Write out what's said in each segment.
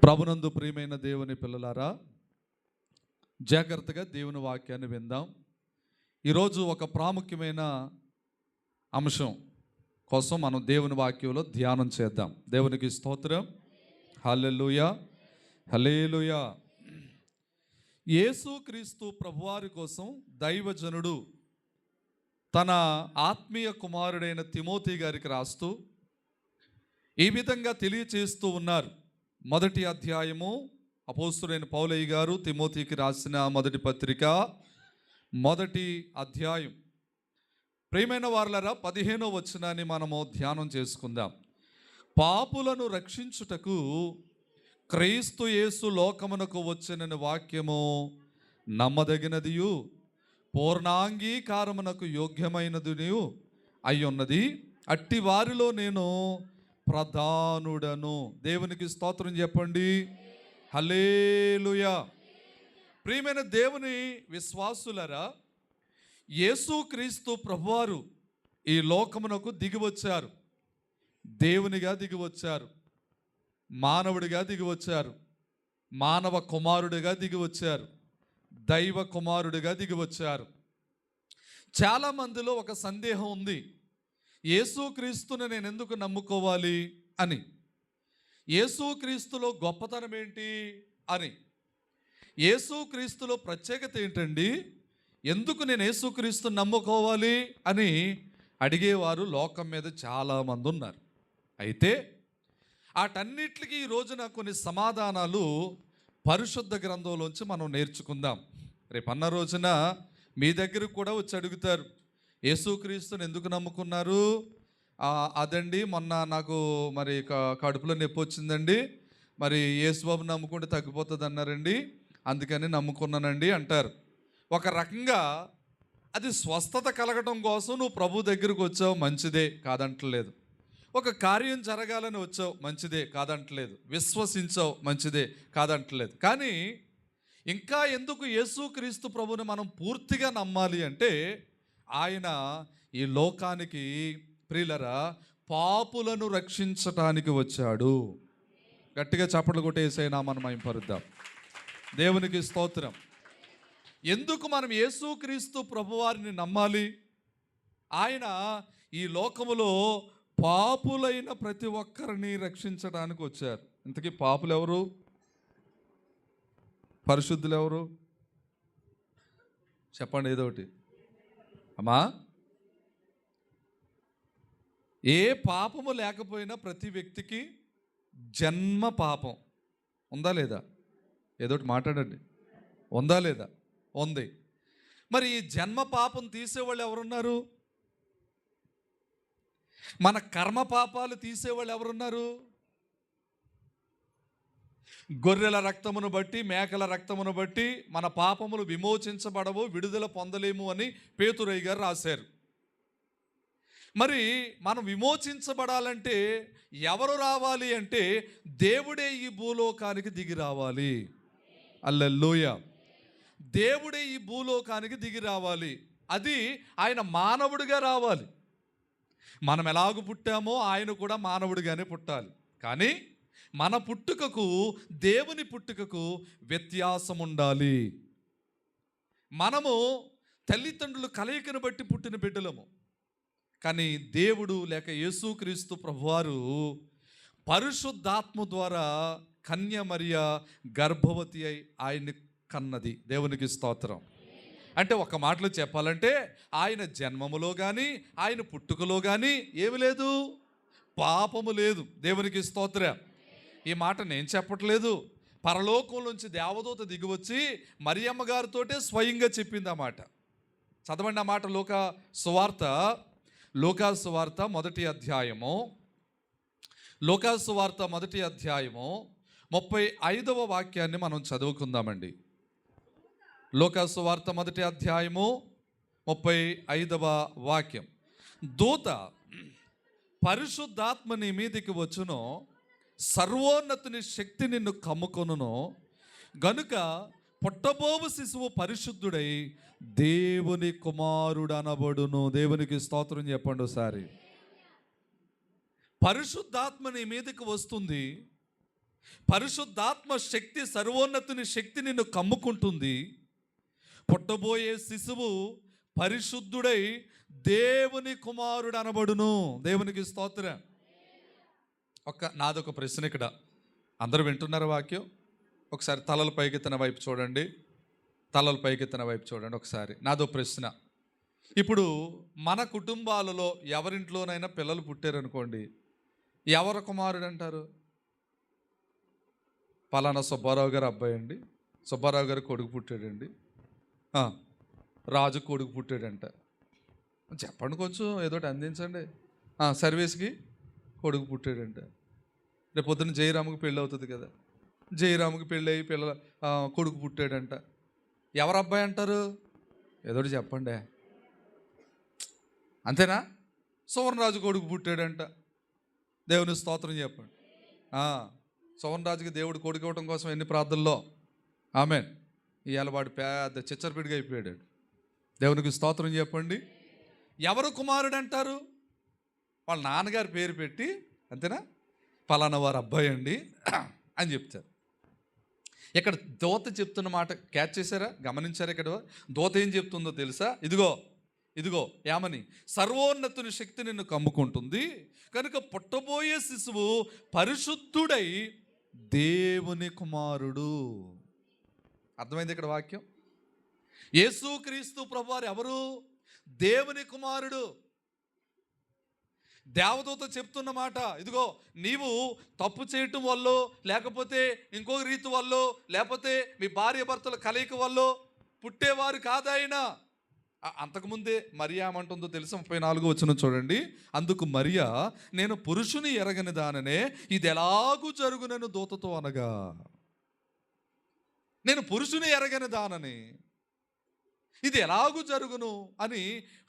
ప్రభునందు ప్రియమైన దేవుని పిల్లలారా, జాగ్రత్తగా దేవుని వాక్యాన్ని విందాం. ఈరోజు ఒక ప్రాముఖ్యమైన అంశం కోసం మనం దేవుని వాక్యంలో ధ్యానం చేద్దాం. దేవునికి స్తోత్రం. హల్లెలూయా, హల్లెలూయా. యేసుక్రీస్తు ప్రభువారి కోసం దైవజనుడు తన ఆత్మీయ కుమారుడైన తిమోతి గారికి రాస్తూ ఈ విధంగా తెలియచేస్తూ ఉన్నారు. మొదటి అధ్యాయము అపోస్తలుడైన పౌలయ్య గారు తిమోతికి రాసిన మొదటి పత్రిక మొదటి అధ్యాయం. ప్రియమైన వారలారా, 15వ వచనాన్ని మనము ధ్యానం చేసుకుందాం. పాపులను రక్షించుటకు క్రీస్తు యేసు లోకమునకు వచ్చెనని వాక్యము నమ్మదగినదియు పూర్ణాంగీకారమునకు యోగ్యమైనదియు అయ్యున్నది. అట్టి వారిలో నేను ప్రధానుడను. దేవునికి స్తోత్రం చెప్పండి. హల్లెలూయా. ప్రియమైన దేవుని విశ్వాసులరా, యేసుక్రీస్తు ప్రభువారు ఈ లోకమునకు దిగివచ్చారు. దేవునిగా దిగివచ్చారు, మానవుడిగా దిగివచ్చారు, మానవ కుమారుడిగా దిగివచ్చారు, దైవ కుమారుడిగా దిగివచ్చారు. చాలామందిలో ఒక సందేహం ఉంది, యేసుక్రీస్తుని నేను ఎందుకు నమ్ముకోవాలి అని, యేసుక్రీస్తులో గొప్పతనం ఏంటి అని, యేసుక్రీస్తులో ప్రత్యేకత ఏంటండి, ఎందుకు నేను యేసుక్రీస్తుని నమ్ముకోవాలి అని అడిగేవారు లోకం మీద చాలామంది ఉన్నారు. అయితే వాటన్నిటికీ ఈ రోజున కొన్ని సమాధానాలు పరిశుద్ధ గ్రంథంలోంచి మనం నేర్చుకుందాం. రేపన్న రోజున మీ దగ్గరకు కూడా వచ్చి అడుగుతారు, యేసుక్రీస్తుని ఎందుకు నమ్ముకున్నారు? అదండి, మొన్న నాకు మరి కడుపులో నొప్పి వచ్చిందండి, మరి యేసుబాబు నమ్ముకుంటే తగ్గిపోతుంది అన్నారండి, అందుకని నమ్ముకున్నానండి అంటారు. ఒక రకంగా అది స్వస్థత కలగటం కోసం నువ్వు ప్రభు దగ్గరకు వచ్చావు, మంచిదే, కాదంటలేదు. ఒక కార్యం జరగాలని వచ్చావు, మంచిదే, కాదంటలేదు. విశ్వసించావు, మంచిదే, కాదంటలేదు. కానీ ఇంకా ఎందుకు యేసుక్రీస్తు ప్రభుని మనం పూర్తిగా నమ్మాలి అంటే, ఆయన ఈ లోకానికి ప్రియులరా పాపులను రక్షించటానికి వచ్చాడు. గట్టిగా చప్పట్లు కొట్టి యేసయ్య నామమున మహిమపరుద్దాం. దేవునికి స్తోత్రం. ఎందుకు మనం యేసుక్రీస్తు ప్రభువారిని నమ్మాలి? ఆయన ఈ లోకములో పాపులైన ప్రతి ఒక్కరిని రక్షించడానికి వచ్చారు. ఇంతకీ పాపులు ఎవరు? పరిశుద్ధులు ఎవరు? చెప్పండి ఏదో ఒకటి అమ్మా. ఏ పాపము లేకపోయినా ప్రతి వ్యక్తికి జన్మ పాపం ఉందా లేదా? ఏదోటి మాట్లాడండి. ఉందా లేదా? ఉంది. మరి ఈ జన్మ పాపం తీసేవాళ్ళు ఎవరున్నారు? మన కర్మ పాపాలు తీసేవాళ్ళు ఎవరున్నారు? గొర్రెల రక్తమును బట్టి, మేకల రక్తమును బట్టి మన పాపములు విమోచించబడవు, విడుదల పొందలేము అని పేతురయ్య గారు రాశారు. మరి మనం విమోచించబడాలంటే ఎవరు రావాలి అంటే, దేవుడే ఈ భూలోకానికి దిగి రావాలి. హల్లెలూయా. దేవుడే ఈ భూలోకానికి దిగి రావాలి. అది ఆయన మానవుడిగా రావాలి. మనం ఎలాగూ పుట్టామో ఆయన కూడా మానవుడిగానే పుట్టాలి. కానీ మన పుట్టుకకు దేవుని పుట్టుకకు వ్యత్యాసం ఉండాలి. మనము తల్లిదండ్రులు కలయికను బట్టి పుట్టిన బిడ్డలము. కానీ దేవుడు లేక యేసుక్రీస్తు ప్రభువారు పరిశుద్ధాత్మ ద్వారా కన్య మరియ గర్భవతి అయి ఆయన్ని కన్నది. దేవునికి స్తోత్రం. అంటే ఒక మాటలో చెప్పాలంటే, ఆయన జన్మములో కానీ ఆయన పుట్టుకలో కానీ ఏమి లేదు, పాపము లేదు. దేవునికి స్తోత్రం. ఈ మాట నేను చెప్పట్లేదు, పరలోకం నుంచి దేవదూత దిగివచ్చి మరియమ్మ గారితోటే స్వయంగా చెప్పింది ఆ మాట. చదవండి ఆ మాట. లూకా సువార్త మొదటి అధ్యాయము 35వ వాక్యాన్ని మనం చదువుకుందామండి. లూకా సువార్త మొదటి అధ్యాయము 35వ వాక్యం. దూత పరిశుద్ధాత్మ నీ మీదికి వచ్చును, సర్వోన్నతుని శక్తి నిన్ను కమ్ముకొనును గనుక పుట్టబోవు శిశువు పరిశుద్ధుడై దేవుని కుమారుడు అనబడును. దేవునికి స్తోత్రం చెప్పండి ఒకసారి. పరిశుద్ధాత్మ నీ మీదకి వస్తుంది, పరిశుద్ధాత్మ శక్తి, సర్వోన్నతుని శక్తి నిన్ను కమ్ముకుంటుంది. పుట్టబోయే శిశువు పరిశుద్ధుడై దేవుని కుమారుడు అనబడును. దేవునికి స్తోత్రం. నాదొక ప్రశ్న ఇక్కడ. అందరూ వింటున్నారు వాక్యం? ఒకసారి తలల పైకెత్తిన వైపు చూడండి. తలల పైకెత్తిన వైపు చూడండి ఒకసారి. నాదో ప్రశ్న. ఇప్పుడు మన కుటుంబాలలో ఎవరింట్లోనైనా పిల్లలు పుట్టారనుకోండి, ఎవరు కుమారుడు అంటారు? పలానా సుబ్బారావు గారు అబ్బాయి అండి, సుబ్బారావు గారు కొడుకు పుట్టాడండి, రాజు కొడుకు పుట్టాడంట. చెప్పండి, కొంచెం ఏదోటి అందించండి. సర్వీస్కి కొడుకు పుట్టాడంట. రేపు పొద్దున్న జయరాముకి పెళ్ళి అవుతుంది కదా, జయరాముకి పెళ్ళి అయ్యి కొడుకు పుట్టాడంట. ఎవరు అబ్బాయి అంటారు? ఏదోటి చెప్పండి. అంతేనా? సువర్ణరాజు కొడుకు పుట్టాడంట. దేవుని స్తోత్రం చెప్పండి. సువర్ణరాజుకి దేవుడు కొడుకు ఇవ్వటం కోసం ఎన్ని ప్రార్థనలో. ఆమేన్. ఇవాళ వాడు పెద్ద చిచ్చరపిడిగా అయిపోయాడు. దేవునికి స్తోత్రం చెప్పండి. ఎవరు కుమారుడు అంటారు? వాళ్ళ నాన్నగారి పేరు పెట్టి, అంతేనా, పలానా వారు అబ్బాయి అండి అని చెప్తారు. ఇక్కడ దూత చెప్తున్న మాట క్యాచ్ చేశారా? గమనించారా? ఇక్కడ దూత ఏం చెప్తుందో తెలుసా? ఇదిగో ఏమని? సర్వోన్నతుని శక్తి నిన్ను కమ్ముకుంటుంది కనుక పుట్టబోయే శిశువు పరిశుద్ధుడై దేవుని కుమారుడు. అర్థమైంది ఇక్కడ వాక్యం? యేసుక్రీస్తు ప్రభువారు ఎవరు? దేవుని కుమారుడు. దేవదూత చెప్తున్న మాట, ఇదిగో నీవు తప్పు చేయటం వల్ల, లేకపోతే ఇంకొక రీతి వల్ల, లేకపోతే మీ భార్య భర్తల కలయిక వల్ల పుట్టేవారు కాదాయన. అంతకుముందే మరియా ఏమంటుందో తెలుసు? 34 వచనం చూడండి. అందుకు మరియా, నేను పురుషుని ఎరగని దాననే ఇది ఎలాగూ జరుగునను దూతతో అనగా. నేను పురుషుని ఎరగని దానని ఇది ఎలాగూ జరుగును అని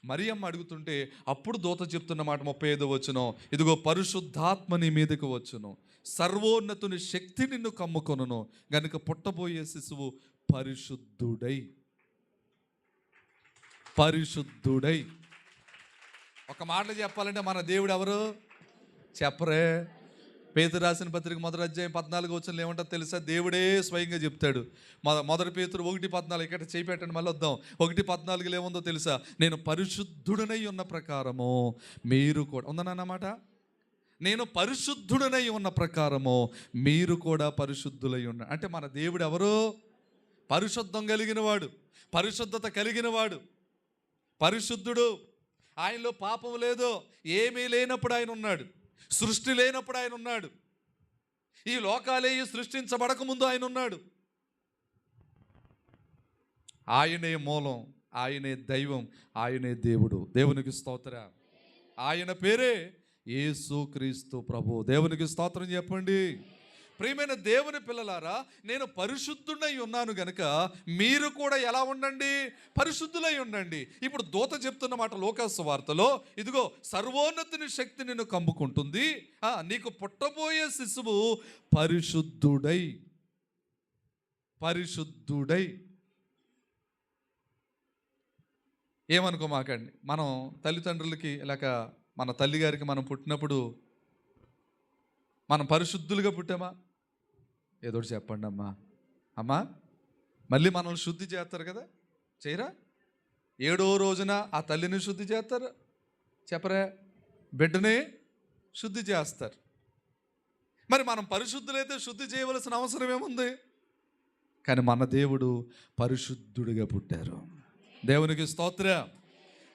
మరియమ్మ అడుగుతుంటే, అప్పుడు దూత చెప్తున్న మాట 35 వచనం, ఇదిగో పరిశుద్ధాత్మ నీ మీదకు వచ్చును, సర్వోన్నతుని శక్తి నిన్ను కమ్ముకొనును గనుక పుట్టబోయే శిశువు పరిశుద్ధుడై. ఒక మాటలు చెప్పాలంటే మన దేవుడు ఎవరు? చెప్పరే? పేతురు రాసిన పత్రిక 1వ అధ్యాయం 14వ వచనంలో ఏమంటారు తెలుసా? దేవుడే స్వయంగా చెప్తాడు. మొదటి పేతురు 1:14. ఇక్కడ చేయి పెట్టండి, మళ్ళీ వద్దాం. 1:14లో ఏముందో తెలుసా? నేను పరిశుద్ధుడనై ఉన్న ప్రకారము మీరు కూడా ఉందన్నమాట. నేను పరిశుద్ధుడనై ఉన్న ప్రకారము మీరు కూడా పరిశుద్ధులై ఉన్నారు. అంటే మన దేవుడు ఎవరు? పరిశుద్ధం కలిగిన వాడు, పరిశుద్ధత కలిగిన వాడు, పరిశుద్ధుడు. ఆయనలో పాపం లేదు. ఏమీ లేనప్పుడు ఆయన ఉన్నాడు. సృష్టి లేనప్పుడు ఆయన ఉన్నాడు. ఈ లోకాలే సృష్టించబడక ముందు ఆయన ఉన్నాడు. ఆయనే మూలం, ఆయనే దైవం, ఆయనే దేవుడు. దేవునికి స్తోత్రం. ఆయన పేరే యేసుక్రీస్తు ప్రభు. దేవునికి స్తోత్రం చెప్పండి. ప్రియమైన దేవుని పిల్లలారా, నేను పరిశుద్ధుడై ఉన్నాను గనుక మీరు కూడా ఎలా ఉండండి? పరిశుద్ధులై ఉండండి. ఇప్పుడు దూత చెప్తున్న మాట లోకాసు వార్తలో, ఇదిగో సర్వోన్నతుని శక్తి నిన్ను కమ్ముకుంటుంది, నీకు పుట్టబోయే శిశువు పరిశుద్ధుడై. ఏమనుకోమాకండి. మనం తల్లిదండ్రులకి లేక మన తల్లిగారికి మనం పుట్టినప్పుడు మనం పరిశుద్ధులుగా పుట్టామా? ఏదోటి చెప్పండి అమ్మా. మళ్ళీ మనల్ని శుద్ధి చేస్తారు కదా, చేయరా? 7వ రోజున ఆ తల్లిని శుద్ధి చేస్తారు, చెప్పరా? బిడ్డని శుద్ధి చేస్తారు. మరి మనం పరిశుద్ధులైతే శుద్ధి చేయవలసిన అవసరం ఏముంది? కానీ మన దేవుడు పరిశుద్ధుడిగా పుట్టారు. దేవునికి స్తోత్రం.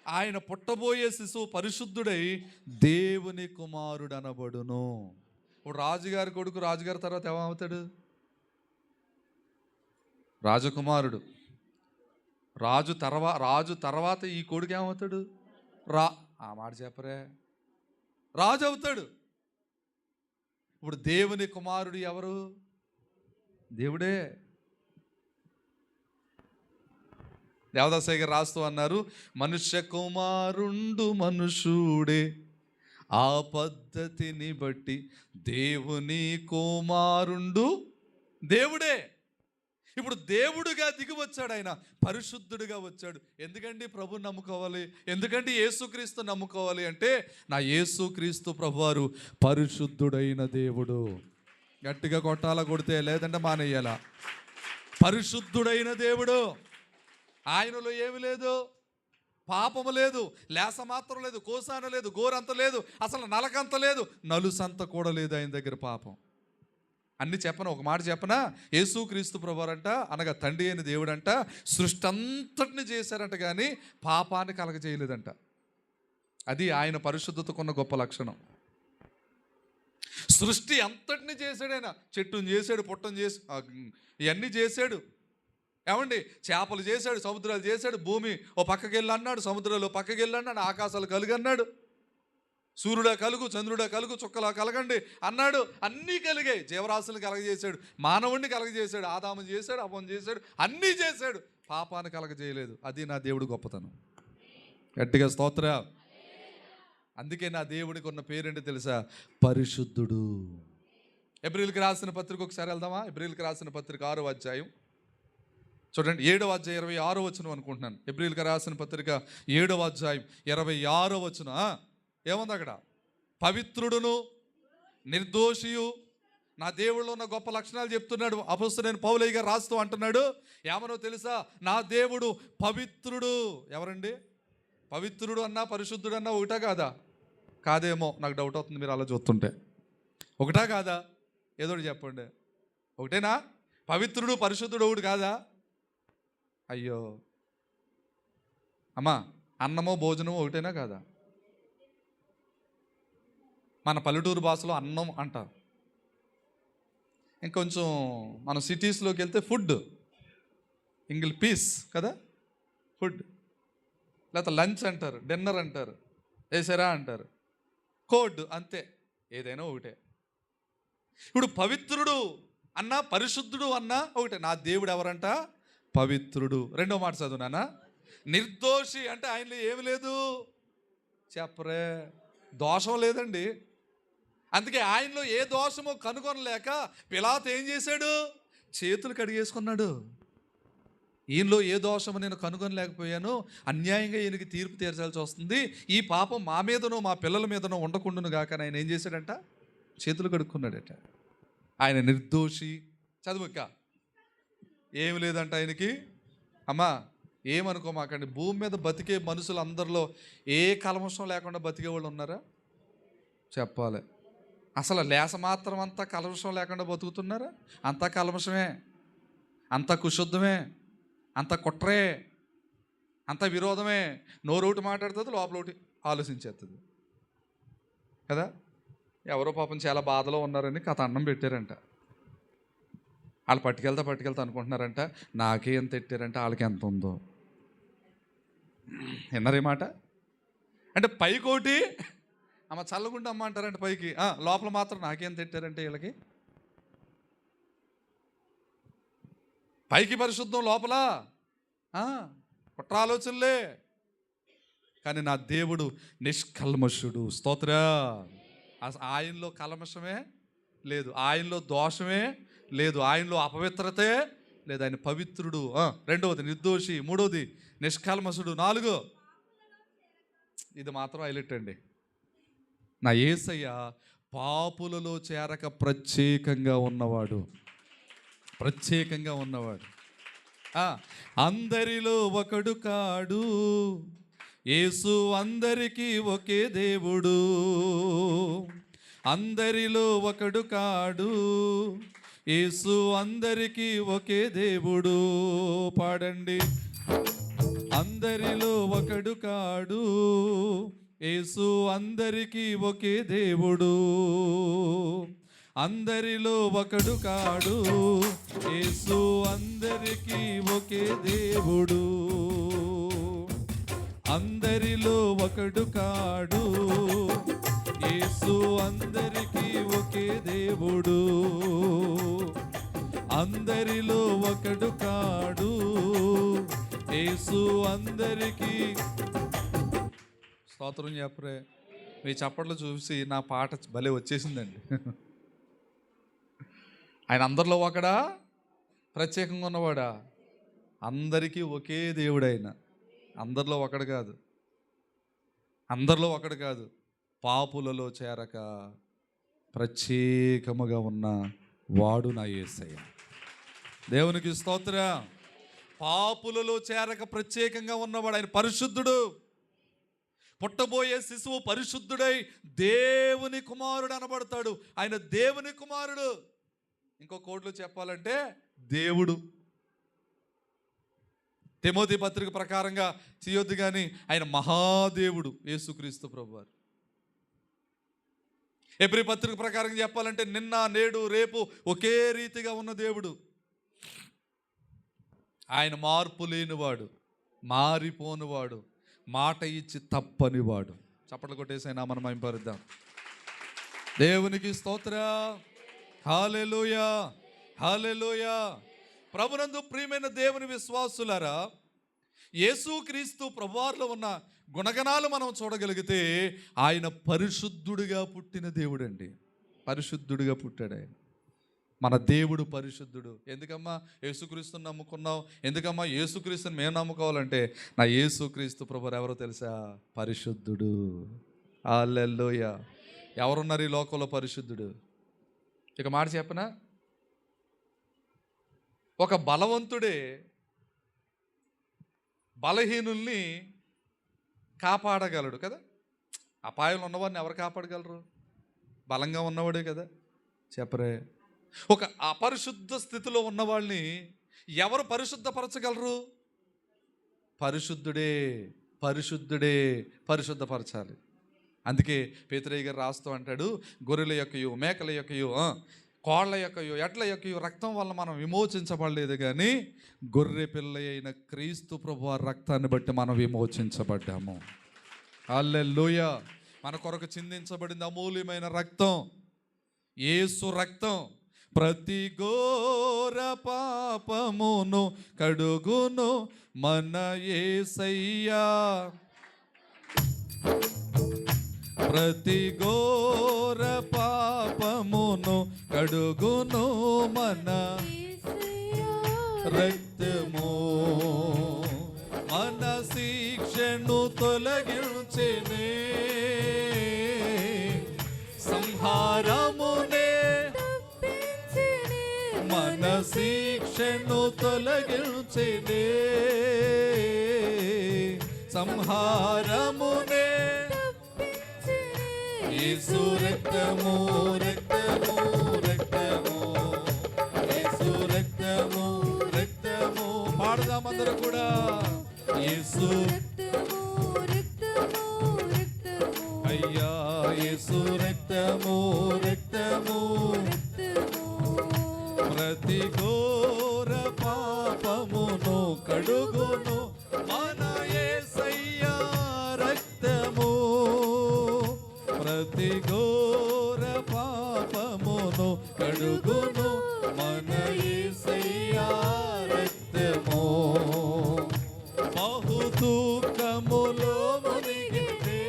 ఆయన పుట్టబోయే శిశువు పరిశుద్ధుడై దేవుని కుమారుడు అనబడును. ఇప్పుడు రాజుగారి కొడుకు రాజుగారి తర్వాత ఏమవుతాడు? రాజకుమారుడు. రాజు తర్వాత ఈ కొడుకు ఏమవుతాడు? ఆ మాట చెప్పరే, రాజు అవుతాడు. ఇప్పుడు దేవుని కుమారుడు ఎవరు? దేవుడే. దేవదాసయ్య గారు రాస్తూ అన్నారు, మనుష్య కుమారుండు మనుషుడే, ఆ పద్ధతిని బట్టి దేవుని కుమారుండు దేవుడే. ఇప్పుడు దేవుడుగా దిగి వచ్చాడు. ఆయన పరిశుద్ధుడిగా వచ్చాడు. ఎందుకండి ప్రభుని నమ్ముకోవాలి? ఎందుకంటే యేసుక్రీస్తు నమ్ముకోవాలి అంటే, నా యేసుక్రీస్తు ప్రభువారు పరిశుద్ధుడైన దేవుడు. గట్టిగా కొట్టాలా, కొడితే, లేదంటే మానేయాలా. పరిశుద్ధుడైన దేవుడు, ఆయనలో ఏమి లేదు, పాపము లేదు, లేస మాత్రం లేదు, కోసాన లేదు, గోరంత లేదు, అసలు నలకంత లేదు, నలుసంత కూడా లేదు ఆయన దగ్గర పాపం. అన్ని చెప్పను, ఒక మాట చెప్పనా, యేసుక్రీస్తు ప్రభువారంట, అనగా తండ్రి అయిన దేవుడంట, సృష్టి అంతటిని చేశారంట, కానీ పాపాన్ని కలగజేయలేదంట. అది ఆయన పరిశుద్ధతకున్న గొప్ప లక్షణం. సృష్టి అంతటిని చేశాడు ఆయన. చెట్టును చేశాడు, పుట్టను చేసి, ఇవన్నీ చేశాడు. ఏమండి, చేపలు చేశాడు, సముద్రాలు చేశాడు, భూమి ఓ పక్కకి వెళ్ళి అన్నాడు, సముద్రాలు పక్కకి వెళ్ళి అన్నాడు, ఆకాశాలు కలుగు అన్నాడు, సూర్యుడా కలుగు, చంద్రుడా కలుగు, చుక్కలా కలగండి అన్నాడు. అన్నీ కలిగాయి. జీవరాశులను కలగజేశాడు, మానవుడిని కలగజేశాడు, ఆదాము చేశాడు, అవ్వను చేశాడు, అన్నీ చేశాడు, పాపాన్ని కలగజేయలేదు. అది నా దేవుడు గొప్పతనం. గట్టిగా స్తోత్ర. అందుకే నా దేవుడికి ఉన్న పేరేంటి తెలుసా? పరిశుద్ధుడు. ఎబ్రిల్కి రాసిన పత్రిక ఒకసారి వెళ్దామా? ఎబ్రిల్కి రాసిన పత్రిక 6వ అధ్యాయం చూడండి, 7వ అధ్యాయం 26వ వచనం అనుకుంటున్నాను. ఎబ్రిల్కి రాసిన పత్రిక 7వ అధ్యాయం 26వ వచనం. ఏముంది అక్కడ? పవిత్రుడును నిర్దోషియు, నా దేవుళ్ళు ఉన్న గొప్ప లక్షణాలు చెప్తున్నాడు అపొస్తలుడైన పౌలయ్య గారు రాస్తూ అంటున్నాడు. ఏమనో తెలుసా? నా దేవుడు పవిత్రుడు. ఎవరండి? పవిత్రుడు అన్నా పరిశుద్ధుడు అన్నా ఒకటా కాదా? కాదేమో, నాకు డౌట్ అవుతుంది మీరు అలా చూస్తుంటే. ఒకటా కాదా? ఏదోటి చెప్పండి. ఒకటేనా? పవిత్రుడు పరిశుద్ధుడు ఒకటి కాదా? అయ్యో అమ్మా, అన్నమో భోజనమో ఒకటేనా కాదా? మన పల్లెటూరు భాషలో అన్నం అంటారు. ఇంకొంచెం మన సిటీస్లోకి వెళ్తే ఫుడ్, ఇంగ్లీష్ పీస్ కదా, ఫుడ్. లేకపోతే లంచ్ అంటారు, డిన్నర్ అంటారు, వేసారా అంటారు, కోడ్, అంతే. ఏదైనా ఒకటే. ఇప్పుడు పవిత్రుడు అన్నా పరిశుద్ధుడు అన్నా ఒకటే. నా దేవుడు ఎవరంట? పవిత్రుడు. రెండో మాట చదువునానా? నిర్దోషి అంటే ఆయనలో ఏమి లేదు, చెప్పరే, దోషం లేదండి. అందుకే ఆయనలో ఏ దోషమో కనుగొనలేక పిలాతు ఏం చేశాడు? చేతులు కడిగేసుకున్నాడు. ఈయనలో ఏ దోషమో నేను కనుగొనలేకపోయాను, అన్యాయంగా ఈయనకి తీర్పు తీర్చాల్సి వస్తుంది, ఈ పాపం మా మీదనో మా పిల్లల మీదనో ఉండకుండాను గాక ఆయన ఏం చేశాడంట? చేతులు కడుక్కున్నాడట. ఆయన నిర్దోషి. చదువుక ఏమి లేదంట ఆయనకి. అమ్మా, ఏమనుకోమాకండి, భూమి మీద బతికే మనుషులు అందరిలో ఏ కల్మషం లేకుండా బతికే వాళ్ళు ఉన్నారా? చెప్పాలి. అసలు లేస మాత్రం అంతా కల్మషం లేకుండా బతుకుతున్నారా? అంతా కల్మషమే, అంతా కుశుద్ధమే, అంత కుట్రే, అంత విరోధమే. నోరొకటి మాట్లాడుతుంది, లోపల ఒకటి ఆలోచించేస్తుంది కదా. ఎవరో పాపం చాలా బాధలో ఉన్నారని కథ అన్నం పెట్టారంట. వాళ్ళు పట్టుకెళ్తా అనుకుంటున్నారంట, నాకే ఎంత పెట్టారంటే వాళ్ళకి ఎంత ఉందో. విన్నారే మాట? అంటే పైకోటి అమ్మ చల్లగుండా అమ్మ అంటారంటే పైకి, లోపల మాత్రం నాకేం తిట్టారంటే వీళ్ళకి. పైకి పరిశుద్ధం, లోపల కుట్ర ఆలోచనలే. కానీ నా దేవుడు నిష్కల్మషుడు. స్తోత్ర. ఆయనలో కల్మషమే లేదు, ఆయనలో దోషమే లేదు, ఆయనలో అపవిత్రతే లేదు. ఆయన పవిత్రుడు. రెండవది నిర్దోషి, మూడవది నిష్కల్మషుడు, 4 ఇది మాత్రం హైలైట్ అండి. నా యేసయ్య పాపులలో చేరక ప్రత్యేకంగా ఉన్నవాడు. ప్రత్యేకంగా ఉన్నవాడు. అందరిలో ఒకడు కాడు, యేసు అందరికీ ఒకే దేవుడు. అందరిలో ఒకడు కాడు, యేసు అందరికీ ఒకే దేవుడు. పాడండి. అందరిలో ఒకడు కాడు, యేసు అందరికీ ఒకే దేవుడు. అందరిలో ఒకడు కాడు, యేసు అందరికీ ఒకే దేవుడు. అందరిలో ఒకడు కాడు, యేసు అందరికీ ఒకే దేవుడు. అందరిలో ఒకడు కాడు, యేసు అందరికీ. స్తోత్రం చెప్పరే. మీ చప్పట్లు చూసి నా పాట భలే వచ్చేసిందండి. ఆయన అందరిలో ఒకడా? ప్రత్యేకంగా ఉన్నవాడా? అందరికీ ఒకే దేవుడు ఆయన. అందరిలో ఒకడు కాదు, అందరిలో ఒకడు కాదు. పాపులలో చేరక ప్రత్యేకముగా ఉన్న వాడు నా యేసయ్య. దేవునికి స్తోత్రం. పాపులలో చేరక ప్రత్యేకంగా ఉన్నవాడు, ఆయన పరిశుద్ధుడు. పుట్టబోయే శిశువు పరిశుద్ధుడై దేవుని కుమారుడు అనబడతాడు. ఆయన దేవుని కుమారుడు. ఇంకో కోడ్లో చెప్పాలంటే దేవుడు. తిమోతి పత్రిక ప్రకారంగా చేయొద్దు కానీ ఆయన మహాదేవుడు యేసుక్రీస్తు ప్రభువారు. ఎబ్రీ పత్రిక ప్రకారం చెప్పాలంటే నిన్న నేడు రేపు ఒకే రీతిగా ఉన్న దేవుడు. ఆయన మార్పు లేనివాడు, మారిపోనివాడు, మాట ఇచ్చి తప్పనివాడు. చప్పట్లు కొట్టేసైనా మనం మహింపరుద్దాం. దేవునికి స్తోత్రం. హల్లెలూయా, హల్లెలూయా. ప్రభునందు ప్రియమైన దేవుని విశ్వాసులారా, యేసుక్రీస్తు ప్రభువారిలో ఉన్న గుణగణాలు మనం చూడగలిగితే ఆయన పరిశుద్ధుడిగా పుట్టిన దేవుడు అండి. పరిశుద్ధుడిగా పుట్టాడు ఆయన. మన దేవుడు పరిశుద్ధుడు. ఎందుకమ్మా యేసుక్రీస్తుని నమ్ముకున్నావు? ఎందుకమ్మా యేసుక్రీస్తుని మేము నమ్ముకోవాలంటే నా యేసుక్రీస్తు ప్రభువారు ఎవరో తెలుసా? పరిశుద్ధుడు. హల్లెలూయా. ఎవరున్నారు ఈ లోకంలో పరిశుద్ధుడు? ఇక మాట చెప్పనా, ఒక బలవంతుడే బలహీనుల్ని కాపాడగలడు కదా. అపాయంలో ఉన్నవాడిని ఎవరు కాపాడగలరు? బలంగా ఉన్నవాడే కదా. చెప్పరే. ఒక అపరిశుద్ధ స్థితిలో ఉన్నవాళ్ళని ఎవరు పరిశుద్ధపరచగలరు? పరిశుద్ధుడే. పరిశుద్ధుడే పరిశుద్ధపరచాలి. అందుకే పేతురయ్య గారు రాస్తూ అంటాడు, గొర్రెల యొక్కయు, మేకల యొక్కయు, కోళ్ల యొక్కయు, ఎడ్ల యొక్కయు రక్తం వల్ల మనం విమోచించబడలేదు, కానీ గొర్రె పిల్ల అయిన క్రీస్తు ప్రభువారి రక్తాన్ని బట్టి మనం విమోచించబడ్డాము. హల్లెలూయా. మన కొరకు చిందించబడింది అమూల్యమైన రక్తం, యేసు రక్తం. ప్రతి ఘోర పాపమును కడుగును మన యేసయ్యా. ప్రతి ఘోర పాపమును కడుగును మన రక్తము. మన శిక్షను తొలగించెనే, సంహారమునే. మన శిక్షను తొలగించెనే, సంహారమునే. యేసు రక్తము, రక్తము, రక్తము, యేసు రక్తము, రక్తము. పాడదాం అందరూ కూడా. యేసు అయ్యా, యేసు రక్తము, రక్తము. ప్రతి ఘోర పాపమును కడుగును మన యేసయ్యా రక్తము. ప్రతి ఘోర పాపమును కడుగును మన యేసయ్యా రక్తము. బహు దుఃఖములో మునిగితే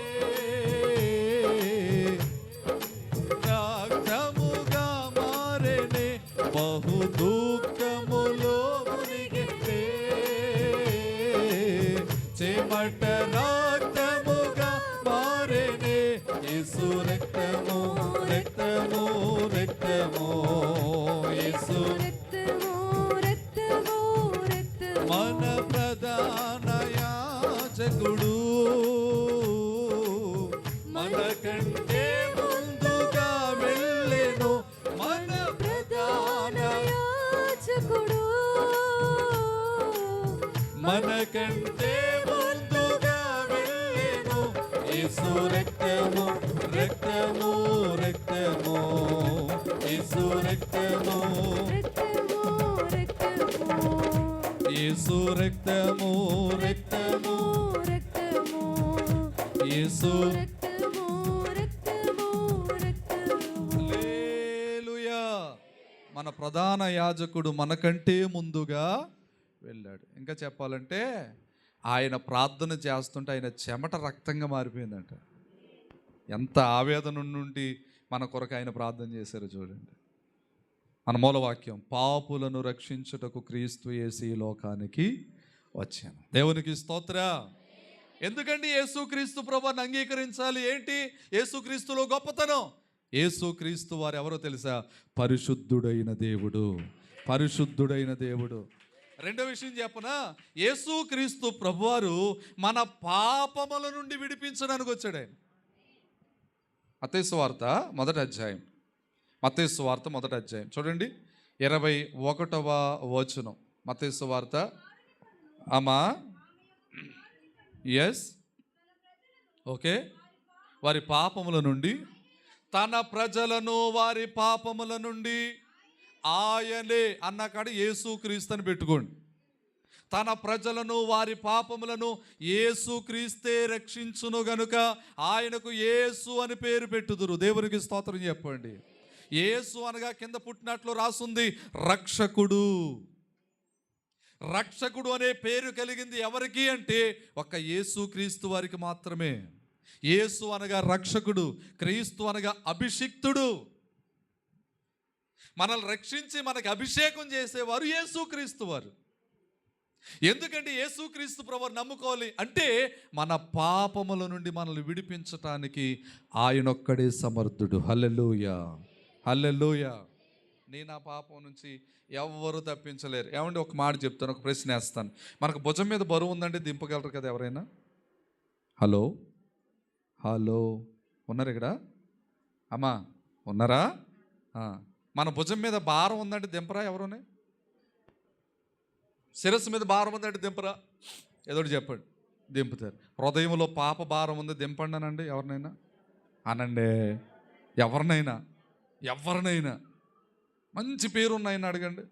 రక్తముగా మారెనే. బహు దుఃఖములో మునిగితే చెమట రక్తముగా మారెనే. యేసు రక్తము, రక్తము, రక్తము, యేసు మన ప్రధాన యాజకుడు. మనకంటే ముందుగా వెళ్ళెను మన ప్రధాన యాజకుడు. మనకంటే ముందుగా వెళ్ళెను. యేసు రక్తము, రక్తము, రక్తము, యేసు రక్తము, యేసు రక్తము, రక్తము, యేసు. హల్లెలూయా. మన ప్రధాన యాజకుడు మనకంటే ముందుగా వెళ్ళాడు. ఇంకా చెప్పాలంటే ఆయన ప్రార్థన చేస్తుంటే ఆయన చెమట రక్తంగా మారిపోయిందంట. ఎంత ఆవేదన నుండి మన కొరకు ఆయన ప్రార్థన చేశారో చూడండి. మన మూలవాక్యం, పాపులను రక్షించుటకు క్రీస్తు యేసు ఈ లోకానికి వచ్చాను. దేవునికి స్తోత్రం. ఎందుకండి యేసుక్రీస్తు ప్రభువుని అంగీకరించాలి? ఏంటి యేసుక్రీస్తులో గొప్పతనం? యేసుక్రీస్తు వారు ఎవరో తెలుసా? పరిశుద్ధుడైన దేవుడు, పరిశుద్ధుడైన దేవుడు. రెండో విషయం చెప్పనా, యేసుక్రీస్తు ప్రభువారు మన పాపముల నుండి విడిపించడానికి వచ్చాడు ఆయన. మత్తయి సువార్త మొదటి అధ్యాయం, మత్తయి సువార్త మొదటి అధ్యాయం చూడండి, 21వ వచనం. మత్తయి సువార్త అమ్మా ఎస్ ఓకే. వారి పాపముల నుండి, తన ప్రజలను వారి పాపముల నుండి ఆయనే అన్న కాడ యేసుక్రీస్తుని పెట్టుకోండి. తన ప్రజలను వారి పాపములను యేసుక్రీస్తే రక్షించును గనుక ఆయనకు యేసు అని పేరు పెట్టుదురు. దేవునికి స్తోత్రం చెప్పండి. యేసు అనగా కింద పుట్టినట్లు రాసుంది రక్షకుడు. రక్షకుడు అనే పేరు కలిగింది ఎవరికి అంటే ఒక్క యేసుక్రీస్తు వారికి మాత్రమే. యేసు అనగా రక్షకుడు, క్రీస్తు అనగా అభిషిక్తుడు. మనల్ని రక్షించి మనకి అభిషేకం చేసేవారు యేసుక్రీస్తు వారు. ఎందుకంటే యేసుక్రీస్తు ప్రభువుని నమ్ముకోవాలి అంటే మన పాపముల నుండి మనల్ని విడిపించటానికి ఆయనొక్కడే సమర్థుడు. హల్లెలూయా, హల్లెలూయా. నేను ఆ పాపం నుంచి ఎవరు తప్పించలేరు. ఏమంటే ఒక మాట చెప్తాను, ఒక ప్రశ్న వేస్తాను. మనకు భుజం మీద బరువు ఉందంటే దింపగలరు కదా ఎవరైనా? హలో హలో, ఉన్నారు ఇక్కడ? అమ్మా ఉన్నారా? మన భుజం మీద భారం ఉందంటే దింపరా ఎవరునే? శిరస్సు మీద భారం ఉందంటే దింపరా? ఏదోటి చెప్పండి, దింపుతారు. హృదయంలో పాప భారం ఉంది దింపండి అనండి ఎవరినైనా, అనండి. ఎవరినైనా మంచి పేరున్న ఆయన అడగండి,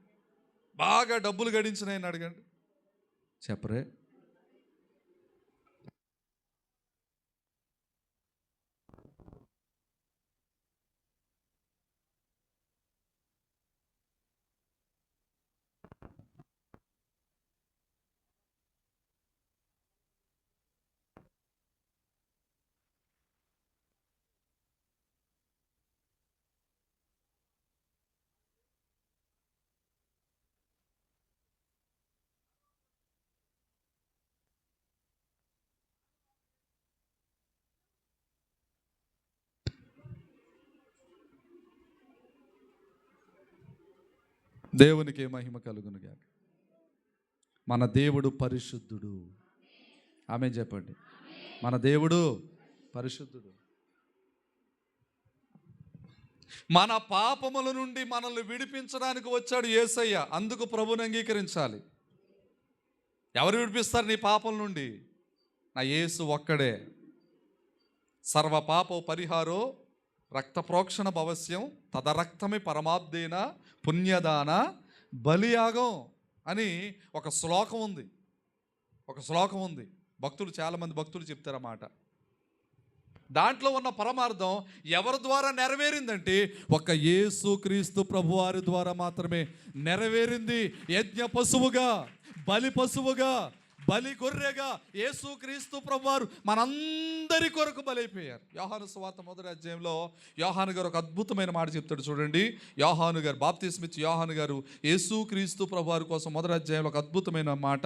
బాగా డబ్బులు గడించిన ఆయన అడగండి, చెప్పరే? దేవునికి మహిమ కలుగునుగా. మన దేవుడు పరిశుద్ధుడు. ఆమేన్ చెప్పండి. మన దేవుడు పరిశుద్ధుడు. మన పాపముల నుండి మనల్ని విడిపించడానికి వచ్చాడు యేసయ్య. అందుకు ప్రభువుని అంగీకరించాలి. ఎవరు విడిపిస్తారు నీ పాపం నుండి? నా యేసు ఒక్కడే. సర్వ పాపో పరిహారో రక్త ప్రోక్షణ భవస్యం తదరక్తమే పరమాబ్దేన పుణ్యదాన బలియాగం అని ఒక శ్లోకం ఉంది. భక్తులు, చాలామంది భక్తులు చెప్తారన్నమాట. దాంట్లో ఉన్న పరమార్థం ఎవరి ద్వారా నెరవేరిందంటే ఒక్క యేసుక్రీస్తు ప్రభువారి ద్వారా మాత్రమే నెరవేరింది. యజ్ఞ పశువుగా, బలి పశువుగా, బలి గొర్రెగా యేసుక్రీస్తు ప్రభువారు మనందరి కొరకు బలైపోయారు. యోహాను సువార్త మొదటి అధ్యాయంలో యోహాను గారు ఒక అద్భుతమైన మాట చెప్తాడు చూడండి. యోహాను గారు, బాప్తిస్మిచ్చి యోహాను గారు యేసుక్రీస్తు ప్రభువారి కోసం మొదటి అధ్యాయంలో ఒక అద్భుతమైన మాట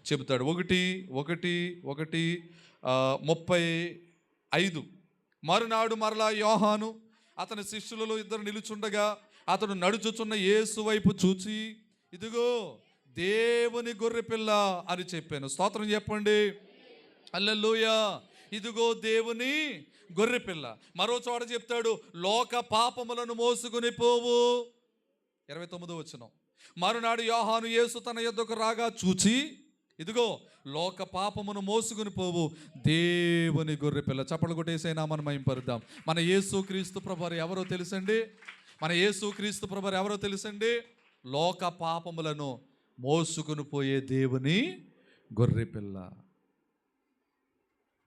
చెబుతాడు. 1:35 మరునాడు మరలా యోహాను అతని శిష్యులలో ఇద్దరు నిలుచుండగా అతడు నడుచుచున్న యేసు వైపు చూచి, ఇదిగో దేవుని గొర్రెపిల్ల అని చెప్పాను. స్తోత్రం చెప్పండి. హల్లెలూయా. ఇదిగో దేవుని గొర్రెపిల్ల. మరో చోట చెప్తాడు, లోక పాపములను మోసుకుని పోవు. 29వ వచనం. మరునాడు యోహాను యేసు తన యొద్దకు రాగా చూచి, ఇదిగో లోక పాపమును మోసుకుని పోవు దేవుని గొర్రెపిల్ల. చప్పట్లు కొట్టేసే నామమును మహిమపరుద్దాం. మన యేసుక్రీస్తు ప్రభువారు ఎవరో తెలుసండి? మన యేసుక్రీస్తు ప్రభువారు ఎవరో తెలుసండి? లోక పాపములను మోసుకుని పోయే దేవుని గొర్రెపిల్ల.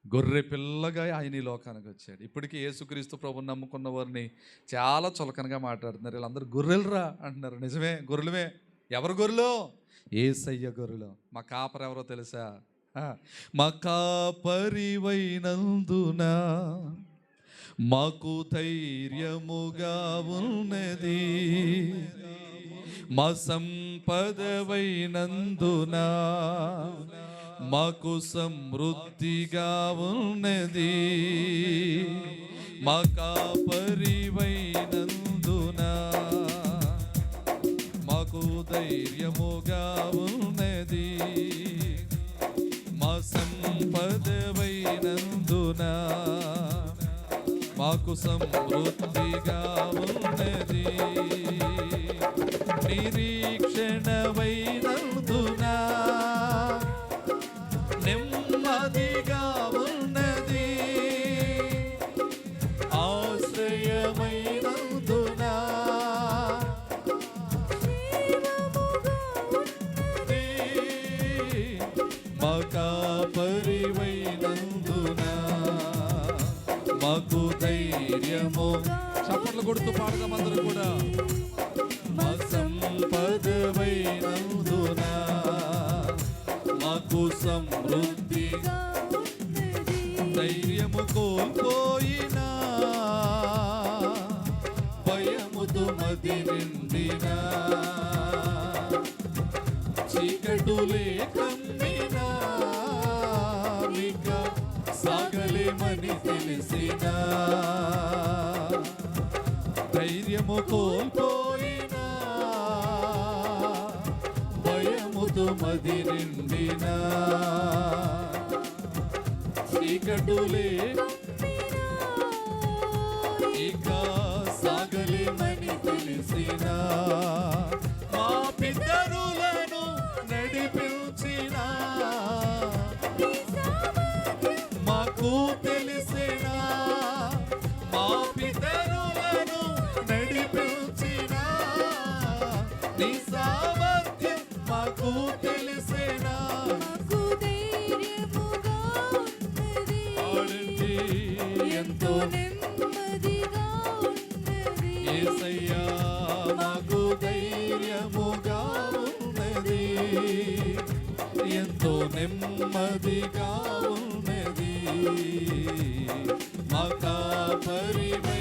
గొర్రెపిల్లగా ఆయన ఈ లోకానికి వచ్చాడు. ఇప్పటికీ యేసుక్రీస్తు ప్రభువుని నమ్ముకున్న వారిని చాలా చులకనగా మాట్లాడుతున్నారు. వీళ్ళందరూ గొర్రెలురా అంటున్నారు. నిజమే, గొర్రెలమే. ఎవరు గొర్రెలు? యేసయ్య గొర్రెలు. మా కాపరి ఎవరో తెలుసా? మా కాపరివైనందున మాకు ధైర్యముగా ఉన్నది, మా సంపదవైనందున మాకు సమృద్ధిగా ఉన్నది. మా కాపరివైనందున మాకు ధైర్యముగా ఉన్నది, మా సంపదవైనందున మాకు సమృద్ధిగా ఉన్నది, నిరీక్షణవైనందున నెమ్మదిగా ఉన్నది, ఆశ్రయమైనందున మా కాపరివైనందున మాకు ధైర్యము. చప్పట్లు కొడుతూ పాడదాం అందరూ కూడా. మా సంపదవైనందున మాకు సమృద్ధి, ధైర్యము కోల్పోయినా భయముతో మది నిండినా, చీకటులే కమ్మినా ఇక సాగలేమని తెలిసినా, ధైర్యము కోల్పోయినా భయముతో మది నిండినా, చీకటులే ఇక సాగలేమని తెలిసినా, మా పితరులను నడిపించినా మాకు తెలిసినా, మా పితరులను నడిపించినా నీ సామర్థ్యం మాకు తెలిసినా, ఎంతో యేసయ్యా మాకు ధైర్యముగా ఉన్నది, ఎంతో నెమ్మదిగా ఉన్నది, మా కాపరివైనందున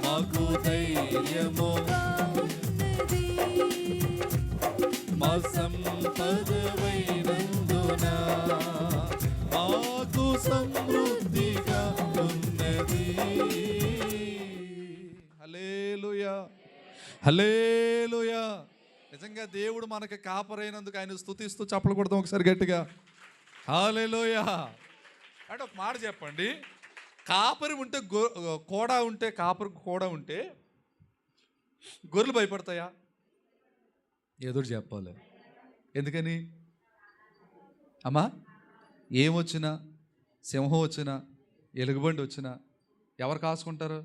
మాకు ధైర్యముగా ఉన్నది, మా సంపదవైనందున మాకు సమృద్ధిగా ఉన్నది. హల్లెలూయా, హల్లెలూయా. నిజంగా దేవుడు మనకి కాపరైనందుకు ఆయన స్తుతిస్తూ చప్పలు కొడతాం ఒకసారి గట్టిగా. హల్లెలూయా. అంటే ఒక మాట చెప్పండి, కాపరి ఉంటే కోడా ఉంటే, కాపరి కోడా ఉంటే గొర్రెలు భయపడతాయా? ఏదో చెప్పాలి. ఎందుకని అమ్మా? ఏమొచ్చినా, సింహం వచ్చినా, ఎలుగుబండి వచ్చినా ఎవరు కాసుకుంటారు?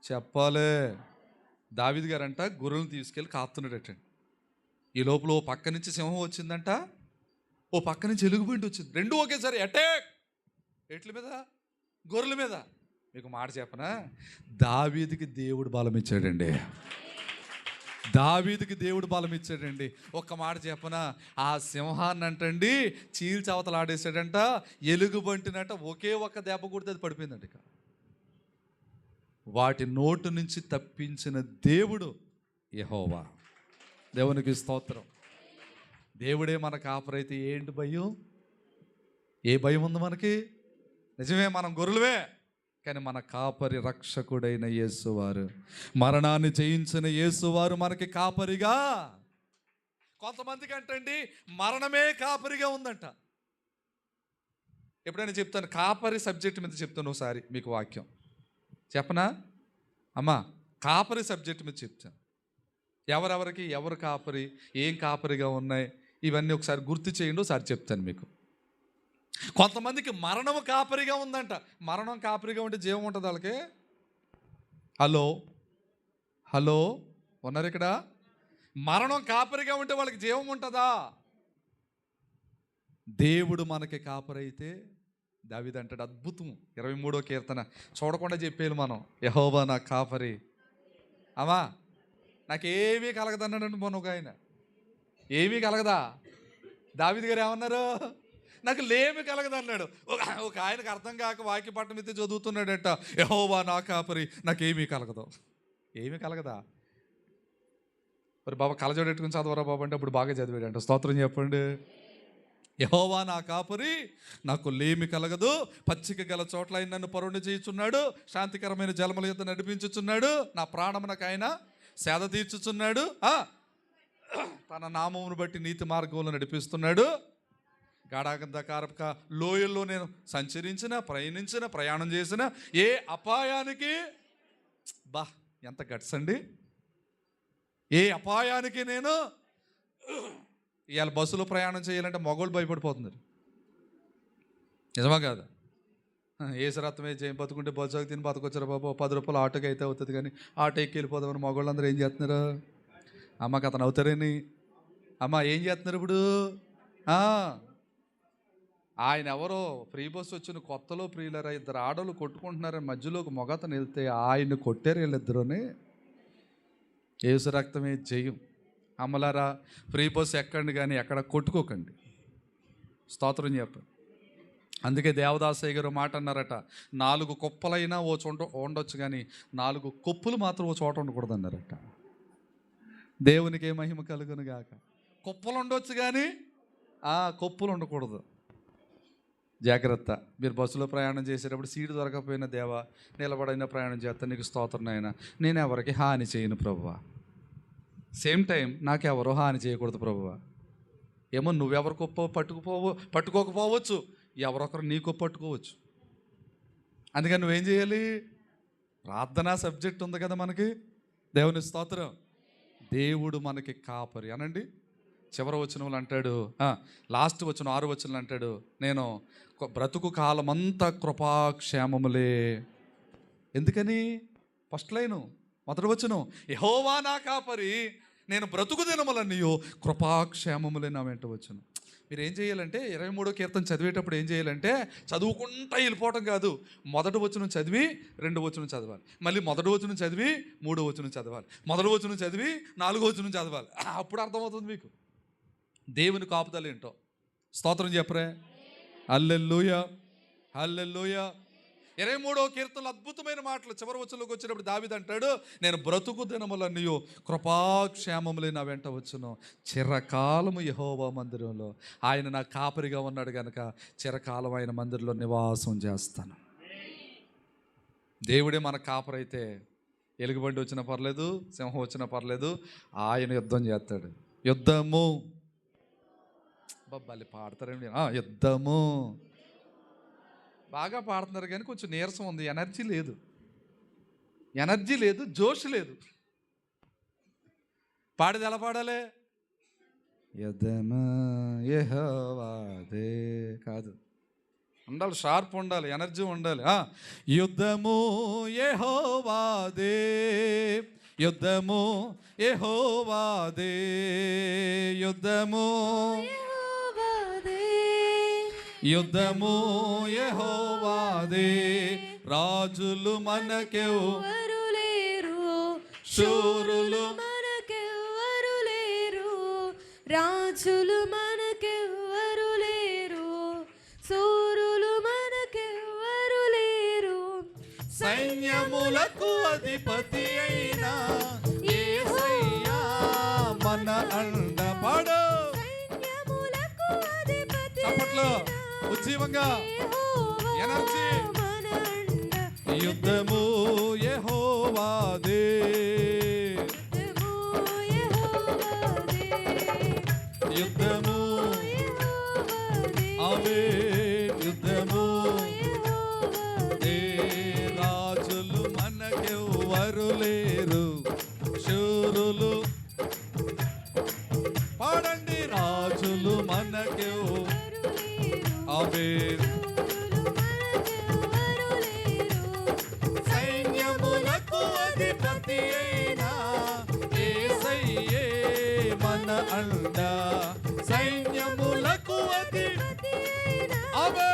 చెప్పాలే. దావీదు గారంట గొర్రెలను తీసుకెళ్ళి కాపుతున్నాడటండి. ఈ లోపల ఓ పక్క నుంచి సింహం వచ్చిందంట, ఓ పక్క నుంచి ఎలుగుబంటి వచ్చింది. రెండు ఒకేసారి అటాక్. ఎట్ల మీద? గొర్రెల మీద. మీకు మాట చెప్పనా, దావీదుకి దేవుడు బలం ఇచ్చాడండి. దావీదుకి దేవుడు బలం ఇచ్చాడండి. ఒక్క మాట చెప్పనా, ఆ సింహాన్ని అంటండి చీల్చవతలు ఆడేసాడంట, ఎలుగుబంటినంట ఒకే ఒక్క దెబ్బ కొడితే అది పడిపోయిందంట. ఇక వాటి నోటు నుంచి తప్పించిన దేవుడు యెహోవా. దేవునికి స్తోత్రం. దేవుడే మన కాపరైతే ఏంటి భయం? ఏ భయం ఉంది మనకి? నిజమే, మనం గొర్రెలవే, కానీ మన కాపరి రక్షకుడైన యేసువారు, మరణాన్ని జయించిన యేసువారు మనకి కాపరిగా. కొంతమందికి అంటండి మరణమే కాపరిగా ఉందంట. ఎప్పుడైనా చెప్తాను, కాపరి సబ్జెక్ట్ మీద చెప్తాను ఒకసారి మీకు వాక్యం చెప్పనా అమ్మా? కాపరి సబ్జెక్ట్ మీద చెప్తాను. ఎవరెవరికి ఎవరు కాపరి, ఏం కాపరిగా ఉన్నాయి, ఇవన్నీ ఒకసారి గుర్తు చేయండి, ఒకసారి చెప్తాను మీకు. కొంతమందికి మరణం కాపరిగా ఉందంట. మరణం కాపరిగా ఉంటే జీవం ఉంటుంది వాళ్ళకి. హలో హలో ఉన్నారు ఇక్కడ? మరణం కాపరిగా ఉంటే వాళ్ళకి జీవం ఉంటుందా? దేవుడు మనకి కాపరైతే దావీదు అంటాడు, అద్భుతం 23వ కీర్తన చూడకుండా చెప్పేయాలి మనం. యెహోవా నా కాపరి, అమ్మా నాకేమీ కలగదన్నాడు మొన్న ఒక ఆయన. ఏమీ కలగదా? దావీదు గారు ఏమన్నారు? నాకు లేమి కలగదన్నాడు. ఒక ఆయనకు అర్థం కాక వాక్యపట్నం ఎత్తి చదువుతున్నాడట, యెహోవా నా కాపరి నాకేమీ కలగదు. ఏమీ కలగదా? మరి బాబా కలజోడెట్టుకుని చదవరా బాబు అంటే అప్పుడు బాగా చదివాడంట. స్తోత్రం చెప్పండి. యెహోవా నా కాపరి, నాకు లేమి కలగదు. పచ్చిక గల చోట్ల ఆయన నన్ను పరుండి చేయుచున్నాడు, శాంతికరమైన జలముల యొద్ద నడిపించుచున్నాడు, నా ప్రాణమునకు ఆయన సేద తీర్చుచున్నాడు, తన నామమును బట్టి నీతి మార్గంలో నడిపిస్తున్నాడు. గాఢాంధకారక లోయల్లో నేను ప్రయాణించిన ప్రయాణం చేసిన ఏ అపాయానికి, ఎంత గట్స్ అండి, ఏ అపాయానికి నేను ఇవాళ బస్సులో ప్రయాణం చేయాలంటే మగోళ్ళు భయపడిపోతున్నారు. నిజమా కాదా? ఏసరత్వమే చేయం బతుకుంటే బస్సుకు తిని బతకొచ్చారు బాబు, 10 రూపాయలు ఆటోకి అయితే అవుతుంది, కానీ ఆటో ఎక్కి వెళ్ళిపోదామని మగోళ్ళు అందరూ ఏం చేస్తున్నారు? అమ్మకి అతను అవుతారని, అమ్మ ఏం చేస్తున్నారు ఇప్పుడు? ఆయన ఎవరో ఫ్రీ బస్సు వచ్చిన కొత్తలో ప్రియులరా, 2 ఆడోళ్ళు కొట్టుకుంటున్నారని మధ్యలో ఒక మగతను వెళ్తే ఆయన్ని కొట్టారు వీళ్ళిద్దరూని. ఏసు రక్తమే జయం. అమ్మలారా, ఫ్రీ బస్సు ఎక్కండి కానీ ఎక్కడ కొట్టుకోకండి. స్తోత్రం చెప్పండి. అందుకే దేవదాసయ్య గారు మాట అన్నారట, 4 కుప్పలైనా ఓ చోట ఉండొచ్చు కానీ 4 కొప్పులు మాత్రం ఓ చోట ఉండకూడదు అన్నారట. దేవునికి మహిమ కలుగును గాక. కుప్పలు ఉండొచ్చు కానీ కొప్పులు ఉండకూడదు. జాగ్రత్త. మీరు బస్సులో ప్రయాణం చేసేటప్పుడు సీటు దొరకకపోయినా, దేవా నిలబడైనా ప్రయాణం చేస్తాను, నీకు స్తోత్రం అయినా, నేను ఎవరికి హాని చేయను ప్రభువా. సేమ్ టైం నాకెవరో హాని చేయకూడదు ప్రభువా. ఏమో నువ్వెవరి గొప్ప పట్టుకోకపోవచ్చు, ఎవరొకరు నీ గొప్ప పట్టుకోవచ్చు. అందుకని నువ్వేం చేయాలి? ప్రార్థనా సబ్జెక్ట్ ఉంది కదా మనకి. దేవుని స్తోత్రం. దేవుడు మనకి కాపరి అనండి. చివరి వచనంలో అంటాడు, లాస్ట్ వచనం 6వ వచనంలో అంటాడు, నేను బ్రతుకు కాలమంతా కృపాక్షేమములే. ఎందుకని? ఫస్ట్ లైను, మొదటి వచనం, యెహోవా నా కాపరి, నేను బ్రతుకు దినములన్నీయో కృపాక్షేమములే నా వెంట వచ్చును. మీరు ఏం చేయాలంటే 23వ కీర్తన చదివేటప్పుడు ఏం చేయాలంటే, చదువుకుంటా వెళ్ళిపోవటం కాదు. మొదటి వచనం చదివి 2వ వచనం చదవాలి, మళ్ళీ మొదటి వచనం చదివి 3వ వచనం చదవాలి, మొదటి వచనం చదివి 4వ వచనం చదవాలి. అప్పుడు అర్థమవుతుంది మీకు దేవుని కాపుదల ఏంటో. స్తోత్రం చెప్పరే. హల్లెలూయా, హల్లెలూయా. 23వ కీర్తనలో అద్భుతమైన మాటలు. చివరి వచనంలోకి వచ్చినప్పుడు దావీదు అంటాడు, నేను బ్రతుకు దినములన్నీయు కృపాక్షేమములే నా వెంట వచ్చును, చిరకాలము యెహోవా మందిరంలో. ఆయన నా కాపరిగా ఉన్నాడు కనుక చిరకాలం ఆయన మందిరంలో నివాసం చేస్తాను. దేవుడే మన కాపరైతే ఎలుగుబండి వచ్చినా పర్లేదు, సింహం వచ్చినా పర్లేదు, ఆయన యుద్ధం చేస్తాడు. యుద్ధము బొబ్బాలి పాడతారండి. యుద్ధము బాగా పాడుతున్నారు కానీ కొంచెం నీరసం ఉంది, ఎనర్జీ లేదు, జోష్ లేదు. పాడేది ఎలా పాడాలి? యుద్ధము యెహోవాదే కాదు, ఉండాలి, షార్ప్ ఉండాలి, ఎనర్జీ ఉండాలి. యుద్ధము యెహోవాదే, యుద్ధము యెహోవాదే, యుద్ధము యుద్ధము యెహోవాదే, రాజులు మనకెవ్వరు లేరు, శూరులు మనకెవ్వరు లేరు, రాజులు మనకెవ్వరు లేరు, శూరులు మనకెవ్వరు లేరు, సైన్యములకు అధిపతి అయినా యేసయ్యా మన అండపడు. చప్పట్లో ఉజ్జీవంగా ఎనర్జీ. యుద్ధము యెహోవాదే, యుద్ధము అవే, యుద్ధము రాజులు మనకెవ్వరు లేరు, శూరులు పాడండి, రాజులు మనకెవ్వరు అవే, సైన్యములకు అధిపతి అయినా యేసయ్యే మన అండ, సైన్యములకు అధిపతి అవే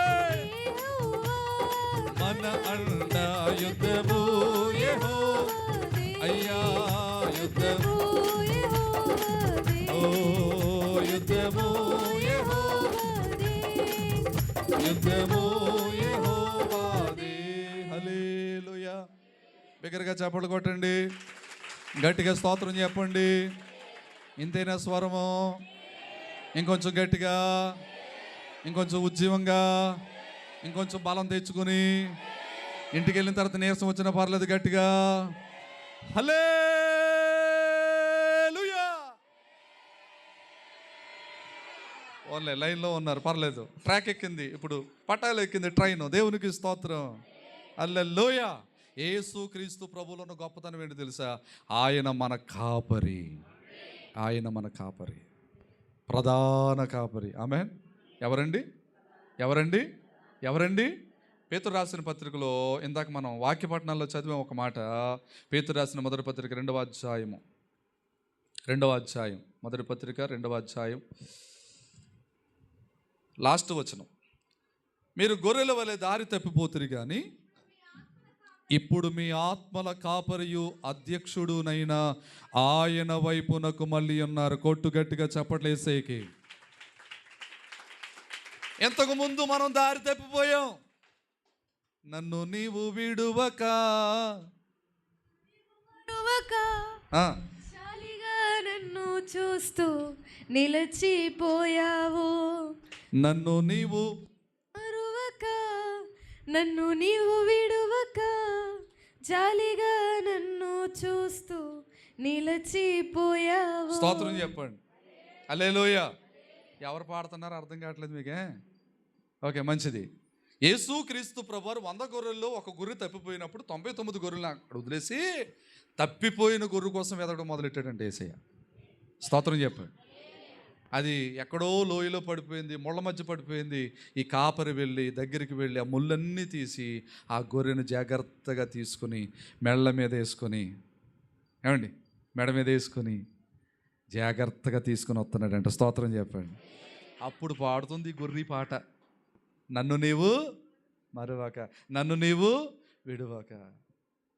మన అండ. యుద్ధము అయ్యా, యుద్ధము యుద్ధము యుద్ధము యెహోవాదే. హల్లెలూయా. బిగ్గరగా చప్పట్లు కొట్టండి, గట్టిగా స్తోత్రం చెప్పండి. ఇంతేనా స్వరము? ఇంకొంచెం గట్టిగా. ఇంకొంచెం ఉజ్జీవంగా, ఇంకొంచెం బలం తెచ్చుకొని, ఇంటికి వెళ్ళిన తర్వాత నీరసం వచ్చినా పర్లేదు, గట్టిగా హల్లెలూయా. ఓన్లీ లైన్లో ఉన్నారు, పర్లేదు. ట్రాక్ ఎక్కింది, ఇప్పుడు పట్టాలు ఎక్కింది ట్రైన్. దేవునికి స్తోత్రం, హల్లెలూయా. యేసుక్రీస్తు ప్రభువులో ఉన్న గొప్పతనం ఏంటి తెలుసా? ఆయన మన కాపరి, ఆయన మన కాపరి, ప్రధాన కాపరి. ఆమేన్. ఎవరండి? ఎవరండి? ఎవరండి? పేతురు రాసిన పత్రికలో ఇందాక మనం వాక్యపట్నాల్లో చదివాం ఒక మాట. పేతురు రాసిన మొదటి పత్రిక 2వ అధ్యాయం, మొదటి పత్రిక 2వ అధ్యాయం లాస్ట్ వచనం. మీరు గొర్రెల వలె దారి తప్పిపోతురు కానీ ఇప్పుడు మీ ఆత్మల కాపరియు అధ్యక్షుడునైన ఆయన వైపునకు మళ్ళీ ఉన్నారు. కొట్టు గట్టిగా చప్పట్లేసేకి. ఎంతకు ముందు మనం దారి తప్పిపోయాం. నన్ను నీవు విడువక నన్ను చూస్తూ నిలిచిపోయావు. నన్ను నీవు నన్ను నీవు విడువక జాలిగా నన్ను చూస్తూ నిలిచిపోయావు. స్తోత్రం చెప్పండి. హల్లెలూయా. ఎవరు పాడుతున్నారు అర్థం కావట్లేదు మీకే? ఓకే, మంచిది. యేసుక్రీస్తు ప్రభువారు 100 గొర్రెల్లో ఒక గొర్రె తప్పిపోయినప్పుడు 99 గొర్రెలను అక్కడ వదిలేసి తప్పిపోయిన గొర్రె కోసం వెతకడం మొదలెట్టాడంటే యేసయ్య. స్తోత్రం చెప్పండి. అది ఎక్కడో లోయలో పడిపోయింది, ముళ్ళ మధ్య పడిపోయింది. ఈ కాపరి దగ్గరికి వెళ్ళి ఆ ముళ్ళన్నీ తీసి ఆ గొర్రెను జాగ్రత్తగా తీసుకొని మెడ మీద వేసుకొని జాగ్రత్తగా తీసుకొని వస్తున్నాడంట. స్తోత్రం చెప్పండి. అప్పుడు పాడుతుంది గొర్రె పాట, నన్ను నీవు మరువక, నన్ను నీవు విడువక.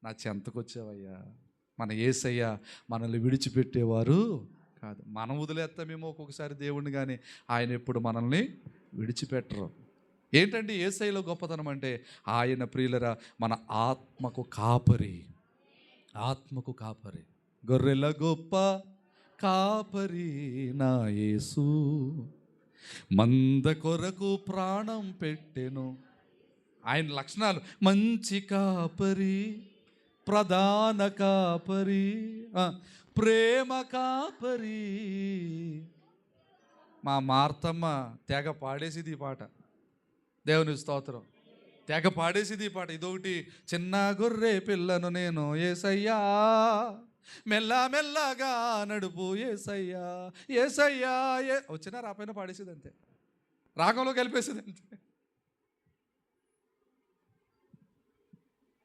నా చెంతకొచ్చావయ్యా. మన యేసయ్య మనల్ని విడిచిపెట్టేవారు కాదు. మనం వదిలేస్తామేమో ఒక్కొక్కసారి దేవుణ్ణి, కానీ ఆయన ఎప్పుడు మనల్ని విడిచిపెట్టరు. ఏంటంటే యేసయ్యలో గొప్పతనం అంటే ఆయన ప్రియులరా మన ఆత్మకు కాపరి, ఆత్మకు కాపరి. గొర్రెల గొప్ప కాపరి నా యేసు, మంద కొరకు ప్రాణం పెట్టెను. ఆయన లక్షణాలు: మంచి కాపరి, ప్రధాన కాపరి, ప్రేమ కాపరి. మా మార్తమ్మ తెగ పాడేసిది ఈ పాట. దేవుని స్తోత్రం. తెగ పాడేసిది ఈ పాట. ఇదొకటి, చిన్న గొర్రె పిల్లను నేను యేసయ్యా, మెల్ల మెల్లగా నడుపు యేసయ్యా, యేసయ్యా వచ్చినా రాపైన పాడేసేది అంతే, రాగంలో కలిపేసేది అంతే.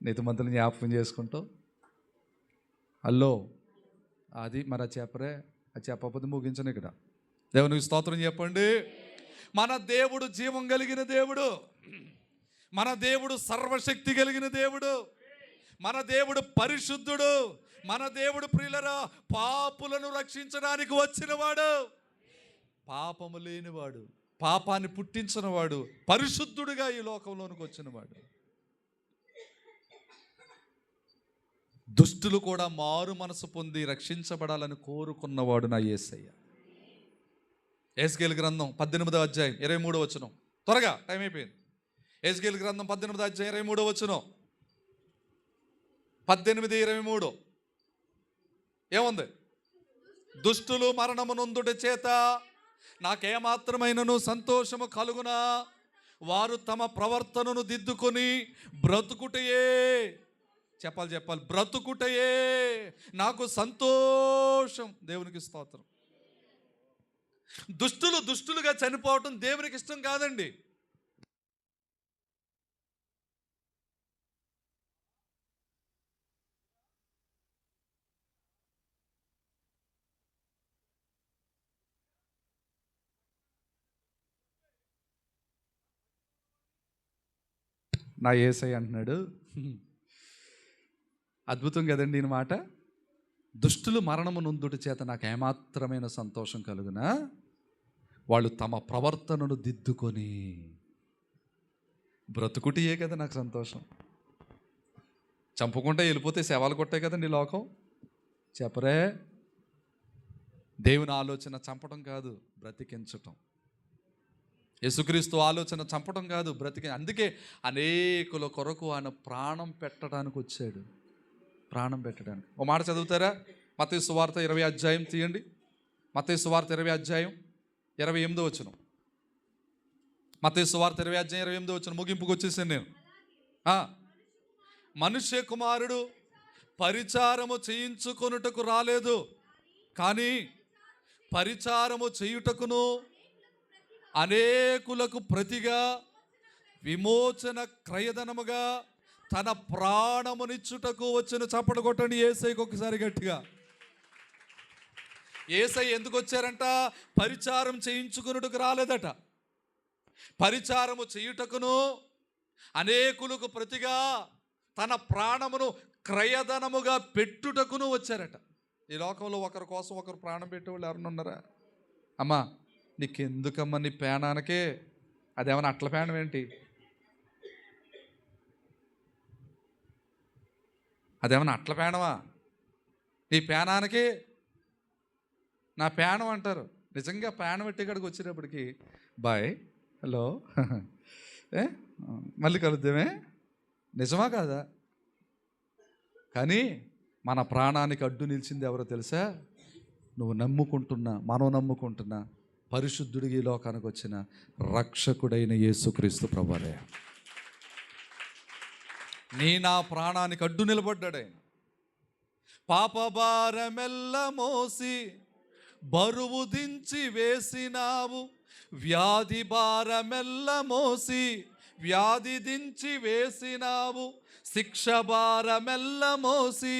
నీతిమంతులను జ్ఞాపకం చేసుకుంటూ అల్లో అది మరి అది చెప్పరే, అది చెప్పకపోతే ముగించను ఇక్కడ. దేవునికి స్తోత్రం చెప్పండి. మన దేవుడు జీవం కలిగిన దేవుడు, మన దేవుడు సర్వశక్తి కలిగిన దేవుడు, మన దేవుడు పరిశుద్ధుడు, మన దేవుడు ప్రియులరా పాపులను రక్షించడానికి వచ్చినవాడు, పాపము లేనివాడు, పాపాన్ని పుట్టించినవాడు, పరిశుద్ధుడుగా ఈ లోకంలోనికి వచ్చినవాడు. దుష్టులు కూడా మారు మనసు పొంది రక్షించబడాలని కోరుకున్నవాడు నా యేసయ్య. యెహెజ్కేలు గ్రంథం 18వ అధ్యాయం 23వ వచనం. త్వరగా, టైం అయిపోయింది. యెహెజ్కేలు గ్రంథం 18వ అధ్యాయం 23వ వచనం. 18:23 ఏముంది? దుష్టులు మరణము నొందుట చేత నాకేమాత్రమైనను సంతోషము కలుగునా, వారు తమ ప్రవర్తనను దిద్దుకొని బ్రతుకుటయే, చెప్పాలి, బ్రతుకుటయే నాకు సంతోషం. దేవునికి స్తోత్రం. దుష్టులుగా చనిపోవటం దేవునికి ఇష్టం కాదండి. నా యేసయ్య అంటున్నాడు, అద్భుతం కదండి ఈ మాట. దుష్టులు మరణము నొందుట చేత నాకు ఏమాత్రమైన సంతోషం కలుగునా, వాళ్ళు తమ ప్రవర్తనను దిద్దుకొని బ్రతుకుటియే కదా నాకు సంతోషం. చంపుకుంటే వెళ్ళిపోతే శవాలు కొట్టే కదండి లోకం. చెప్పరే, దేవుని ఆలోచన చంపడం కాదు, బ్రతికించటం. యేసుక్రీస్తు ఆలోచన చంపడం కాదు, బ్రతికి. అందుకే అనేకుల కొరకు ఆయన ప్రాణం పెట్టడానికి వచ్చాడు. ప్రాణం పెట్టడానికి. ఓ మాట చదువుతారా? మత్తయి సువార్త 20 అధ్యాయం తీయండి. మత్తయి సువార్త 20 అధ్యాయం 28వ వచనం. మత్తయి సువార్త 20 అధ్యాయం 28వ వచనం. ముగింపుకు వచ్చేసాను నేను. మనుష్య కుమారుడు పరిచారము చేయించుకొనుటకు రాలేదు, కానీ పరిచారము చేయుటకును అనేకులకు ప్రతిగా విమోచన క్రయధనముగా తన ప్రాణమునిచ్చుటకు వచ్చిన. చప్పట కొట్టండి యేసయ్యకు ఒకసారి గట్టిగా. యేసయ్య ఎందుకు వచ్చారంట? పరిచారం చేయించుకున్నట్టుకు రాలేదట, పరిచారము చేయుటకును అనేకులకు ప్రతిగా తన ప్రాణమును క్రయధనముగా పెట్టుటకును వచ్చారట. ఈ లోకంలో ఒకరి కోసం ఒకరు ప్రాణం పెట్టేవాళ్ళు ఎవరన్నా ఉన్నారా? అమ్మా నీకెందుకమ్మా నీ పేనానికే, అదేమన్నా అట్ల పేనం ఏంటి? అదేమన్నా అట్ల పేనమా? నీ పేనానికి నా పేనం అంటారు. నిజంగా పేనం పెట్టేకాడికి వచ్చేటప్పటికి బాయ్, హలో, మళ్ళీ కలుద్దామే, నిజమా కాదా? కానీ మన ప్రాణానికి అడ్డు నిలిచింది ఎవరో తెలుసా? నువ్వు నమ్ముకుంటున్నా, మనం నమ్ముకుంటున్నా పరిశుద్ధుడికి ఈ లోకానికి వచ్చిన రక్షకుడైన యేసుక్రీస్తు ప్రభువే. నా ప్రాణానికి అడ్డు నిలబడ్డాడు ఆయన. పాపభారమెల్ల మోసి బరువు దించి వేసినావు, వ్యాధి భారమెల్ల మోసి వ్యాధి దించి వేసినావు, శిక్ష భారమెల్ల మోసి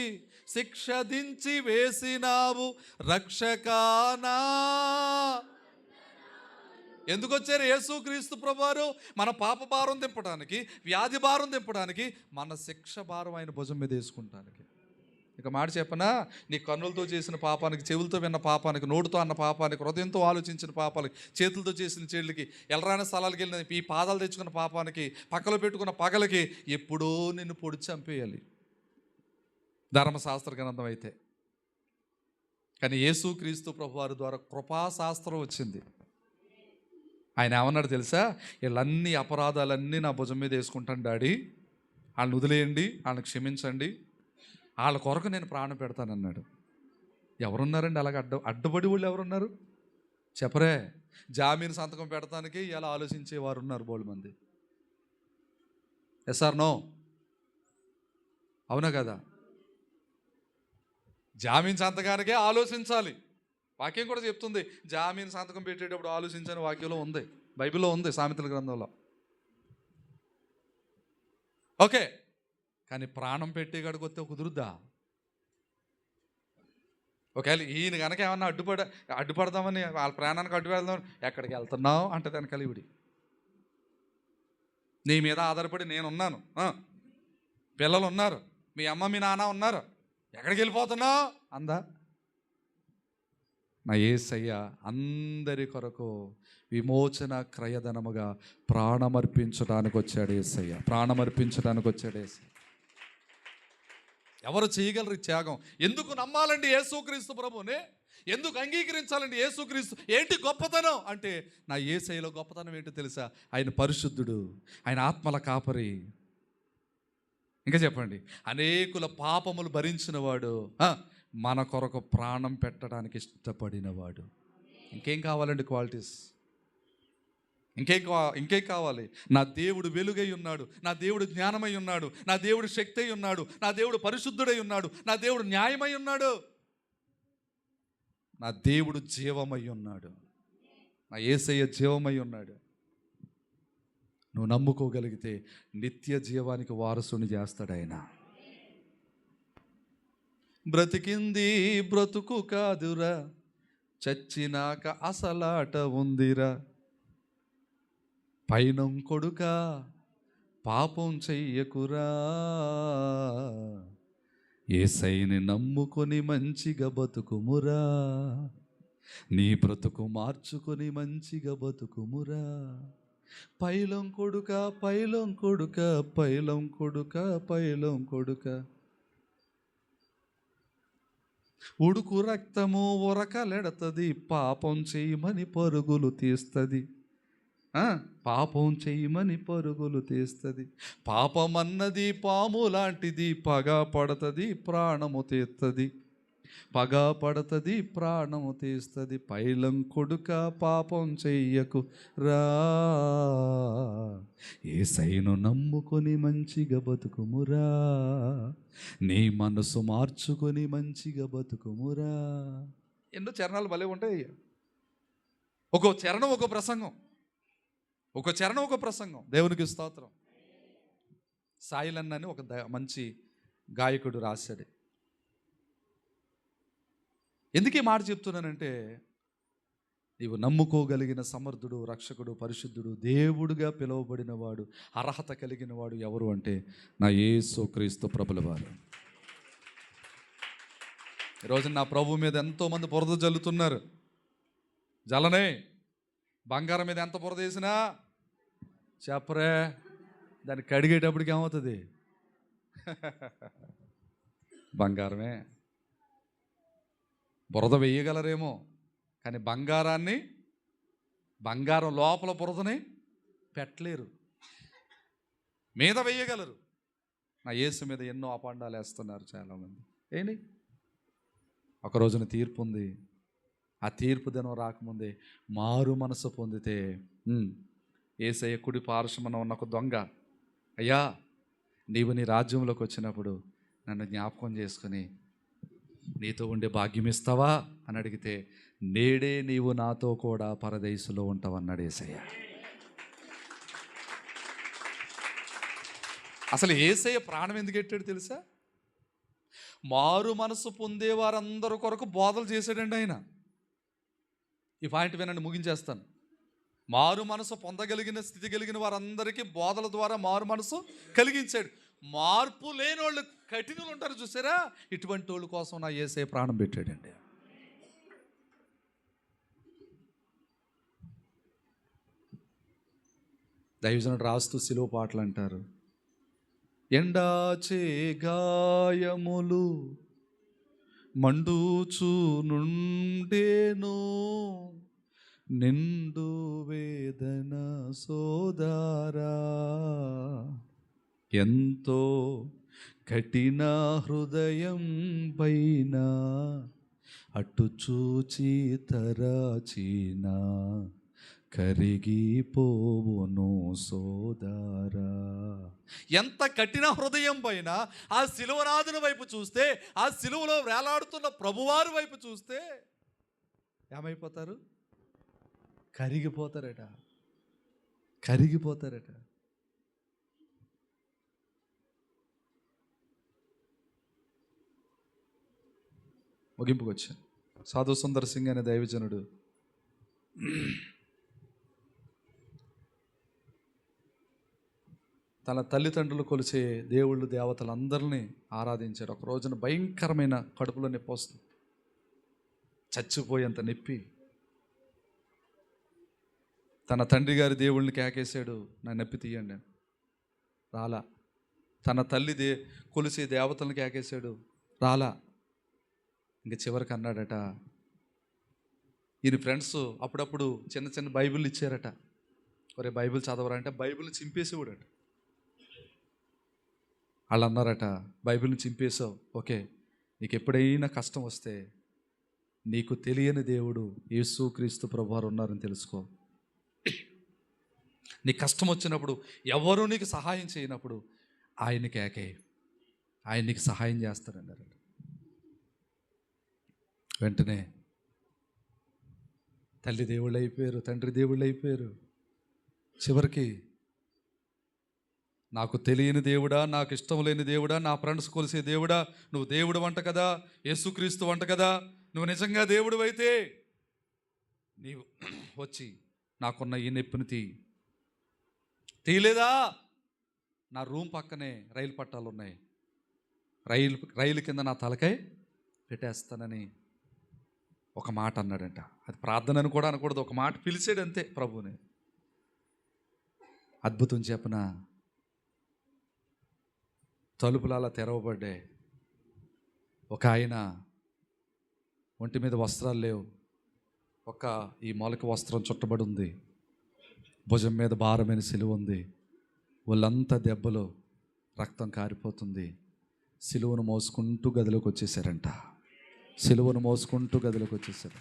శిక్ష దించి వేసినావు రక్షకానా. ఎందుకు వచ్చారు యేసుక్రీస్తు ప్రభువారు? మన పాప భారం దింపడానికి, వ్యాధి భారం దింపడానికి, మన శిక్ష భారం ఆయన భుజం మీద వేసుకుంటానికి. ఇక మాట చెప్పనా, నీ కన్నులతో చేసిన పాపానికి, చెవులతో విన్న పాపానికి, నోటితో అన్న పాపానికి, హృదయంతో ఆలోచించిన పాపాలకి, చేతులతో చేసిన చెడులకి, ఎల్లరాని స్థలాలకు వెళ్ళిన ఈ పాదాలు తెచ్చుకున్న పాపానికి, పక్కలో పెట్టుకున్న పగలకి ఎప్పుడో నిన్ను పొడి చంపేయాలి ధర్మశాస్త్ర గ్రంథం అయితే. కానీ యేసుక్రీస్తు ప్రభువారి ద్వారా కృపాశాస్త్రం వచ్చింది. ఆయన ఏమన్నాడు తెలుసా? వీళ్ళన్నీ అపరాధాలన్నీ నా భుజం మీద వేసుకుంటాను డాడీ, వాళ్ళని వదిలేయండి, వాళ్ళని క్షమించండి, వాళ్ళ కొరకు నేను ప్రాణం పెడతానన్నాడు. ఎవరున్నారండి అలాగ అడ్డుపడి వాళ్ళు ఎవరున్నారు చెప్పరే? జామీన్ సంతకం పెడతానికి ఇలా ఆలోచించేవారు ఉన్నారు బోల్డ్ మంది. Yes or no? అవునా కదా? జామీన్ సంతకానికే ఆలోచించాలి. వాక్యం కూడా చెప్తుంది, జామీన్ సంతకం పెట్టేటప్పుడు ఆలోచించని వాక్యంలో ఉంది, బైబిల్లో ఉంది, సామెతల గ్రంథంలో. ఓకే, కానీ ప్రాణం పెట్టే కాడికి వస్తే కుదురుద్దా? ఒకవేళ ఈయన కనుక ఏమన్నా అడ్డుపడదామని, వాళ్ళ ప్రాణానికి అడ్డు పెడదామని, ఎక్కడికి వెళ్తున్నావు అంటే వెనకాల ఇవిడి నీ మీద ఆధారపడి నేనున్నాను, పిల్లలు ఉన్నారు, మీ అమ్మ మీ నాన్న ఉన్నారు, ఎక్కడికి వెళ్ళిపోతున్నావు అందా? నా యేసయ్య అందరి కొరకు విమోచన క్రయధనముగా ప్రాణమర్పించడానికి వచ్చాడు యేసయ్య. ప్రాణమర్పించడానికి వచ్చాడు యేసయ్య. ఎవరు చేయగలరు ఈ త్యాగం? ఎందుకు నమ్మాలండి యేసుక్రీస్తు ప్రభువుని? ఎందుకు అంగీకరించాలండి యేసుక్రీస్తు? ఏంటి గొప్పతనం అంటే, నా యేసయ్యలో గొప్పతనం ఏంటో తెలుసా? ఆయన పరిశుద్ధుడు, ఆయన ఆత్మల కాపరి. ఇంకా చెప్పండి, అనేకుల పాపములు భరించినవాడు, మన కొరకు ప్రాణం పెట్టడానికి ఇష్టపడినవాడు. ఇంకేం కావాలండి క్వాలిటీస్? ఇంకేం కావాలి? నా దేవుడు వెలుగై ఉన్నాడు, నా దేవుడు జ్ఞానమై ఉన్నాడు, నా దేవుడు శక్తి అయి ఉన్నాడు, నా దేవుడు పరిశుద్ధుడై ఉన్నాడు, నా దేవుడు న్యాయమై ఉన్నాడు, నా దేవుడు జీవమై ఉన్నాడు, నా యేసయ్య జీవమై ఉన్నాడు. నువ్వు నమ్ముకోగలిగితే నిత్య జీవానికి వారసుని చేస్తాడు ఆయన. బ్రతికింది బ్రతుకు కాదురా, చచ్చినాక అసలాట ఉందిరా, పైనం కొడుక పాపం చెయ్యకురా, యేసయ్యని నమ్ముకొని మంచిగా బతుకుమురా, నీ బ్రతుకు మార్చుకొని మంచిగా బతుకుమురా. పైలం కొడుక, పైలం కొడుక, పైలం కొడుక, పైలం కొడుక, ఉడుకు రక్తము ఉరకలెడతది, పాపం చేయమని పరుగులు తీస్తుంది. పాపం చెయ్యమని పరుగులు తీస్తుంది. పాపం అన్నది పాము లాంటిది, పగా పడుతుంది ప్రాణము తీస్తుంది. పగా పడుతుంది ప్రాణము తీస్తుంది. పైలం కొడుక పాపం చెయ్యకు రా, యేసయ్యను నమ్ముకొని మంచిగా బతుకుమురా, నీ మనసు మార్చుకొని మంచిగా బతుకుమురా. ఎన్నో చరణాలు భలే ఉంటాయి. ఒక్కో చరణం ఒక ప్రసంగం, ఒక చరణం ఒక ప్రసంగం. దేవునికి స్తోత్రం. సాయిలన్ అని ఒక మంచి గాయకుడు రాశాడు. ఎందుకు ఈ మాట చెప్తున్నానంటే, నీవు నమ్ముకోగలిగిన సమర్థుడు, రక్షకుడు, పరిశుద్ధుడు, దేవుడుగా పిలువబడిన వాడు, అర్హత కలిగిన వాడు ఎవరు అంటే నా యేసు క్రీస్తు ప్రభుల వారు. ఈరోజు నా ప్రభు మీద ఎంతోమంది బురద జల్లుతున్నారు. జలనే బంగారం మీద ఎంత బురద వేసినా చెప్పరే, దాన్ని కడిగేటప్పటికి ఏమవుతుంది? బంగారమే. బురద వేయగలరేమో, కానీ బంగారం లోపల బురదని పెట్టలేరు. మీద వేయగలరు. నా యేసు మీద ఎన్నో అపాండాలు వేస్తున్నారు చాలామంది. ఏంటి, ఒక రోజున తీర్పు ఉంది. ఆ తీర్పు దినం రాకముందే మారు మనసు పొందితే, యేసయ్య కుడి పార్శ్వమున ఉన్న ఒక దొంగ, అయ్యా నీవు నీ రాజ్యంలోకి వచ్చినప్పుడు నన్ను జ్ఞాపకం చేసుకుని నీతో ఉండే భాగ్యం ఇస్తావా అని అడిగితే, నేడే నీవు నాతో కూడా పరదేశంలో ఉంటావన్నాడు యేసయ్య. అసలు యేసయ్య ప్రాణం ఎందుకు పెట్టాడు తెలుసా? మారు మనసు పొందే వారందరి కొరకు బోధలు చేశాడండి ఆయన. ఈ పాయింట్ వినండి, ముగించేస్తాను. మారు మనసు పొందగలిగిన స్థితి కలిగిన వారందరికీ బోధల ద్వారా మారు మనసు కలిగించాడు. మార్పు లేని వాళ్ళు, కఠినులు ఉంటారు చూసారా, ఇటువంటి వాళ్ళ కోసం నా యేసయ్య ప్రాణం పెట్టాడండి. దైవజనుడు రాస్తూ సిలువ పాటలు అంటారు, ఎండాచే గాయములు మండుచు నుండేను, నిండు వేదన సోదరా, ఎంతో కఠిన హృదయం పైన అటు చూచి తరచిన కరిగిపోవును సోదరా. ఎంత కఠిన హృదయం పైన ఆ సిలువనాథుని వైపు చూస్తే, ఆ సిలువలో వేలాడుతున్న ప్రభువారి వైపు చూస్తే ఏమైపోతారు? కరిగిపోతారట. ముగింపుకు వచ్చాను. సాధు సుందర్ సింగ్ అనే దైవజనుడు తన తల్లిదండ్రులు కొలిచే దేవుళ్ళు దేవతలందరినీ ఆరాధించాడు. ఒక రోజున భయంకరమైన కడుపులో నొప్పి వస్తుంది, చచ్చిపోయేంత నొప్పి. తన తండ్రి గారి దేవుళ్ళని కేకేశాడు, నా నొప్పి తీయండి అని. రాలా. తన తల్లి కొలిసే దేవతలను కేకేశాడు, రాలా. ఇంక చివరికి అన్నాడట, ఈయన ఫ్రెండ్స్ అప్పుడప్పుడు చిన్న చిన్న బైబిల్ ఇచ్చారట. ఒరే బైబిల్ చదవరంటే బైబిల్ని చింపేసేవాడట. వాళ్ళు అన్నారట, బైబిల్ని చింపేసావు, ఓకే, నీకు ఎప్పుడైనా కష్టం వస్తే నీకు తెలియని దేవుడు యేసుక్రీస్తు ప్రభువారు ఉన్నారని తెలుసుకో. నీ కష్టం వచ్చినప్పుడు, ఎవరు నీకు సహాయం చేయనప్పుడు ఆయనకి ఏకే, ఆయన నీకు సహాయం చేస్తాడన్నారట. వెంటనే తల్లి దేవుళ్ళు అయిపోయారు, తండ్రి దేవుళ్ళు అయిపోయారు. చివరికి నాకు తెలియని దేవుడా, నాకు ఇష్టం లేని దేవుడా, నా ఫ్రెండ్స్ కొలిసే దేవుడా, నువ్వు దేవుడు వంట కదా, యేసుక్రీస్తు వంట కదా, నువ్వు నిజంగా దేవుడు అయితే నీవు వచ్చి నాకున్న ఈ నొప్పిని తీయలేదా? నా రూమ్ పక్కనే రైలు పట్టాలు ఉన్నాయి, రైలు కింద నా తలకై పెట్టేస్తానని ఒక మాట అన్నాడంట. అది ప్రార్థన అని కూడా అనకూడదు, ఒక మాట పిలిచాడు అంతే ప్రభుని. అద్భుతం చెప్పన, తలుపులు అలా తెరవబడ్డాయి. ఒక ఆయన ఒంటి మీద వస్త్రాలు లేవు, ఈ మొలక వస్త్రం చుట్టబడి ఉంది. భుజం మీద భారమైన సిలువ ఉంది, వాళ్ళంతా దెబ్బలు, రక్తం కారిపోతుంది. సిలువను మోసుకుంటూ గదిలోకి వచ్చేసారంట. సిలువను మోసుకుంటూ గదిలోకి వచ్చేసారు.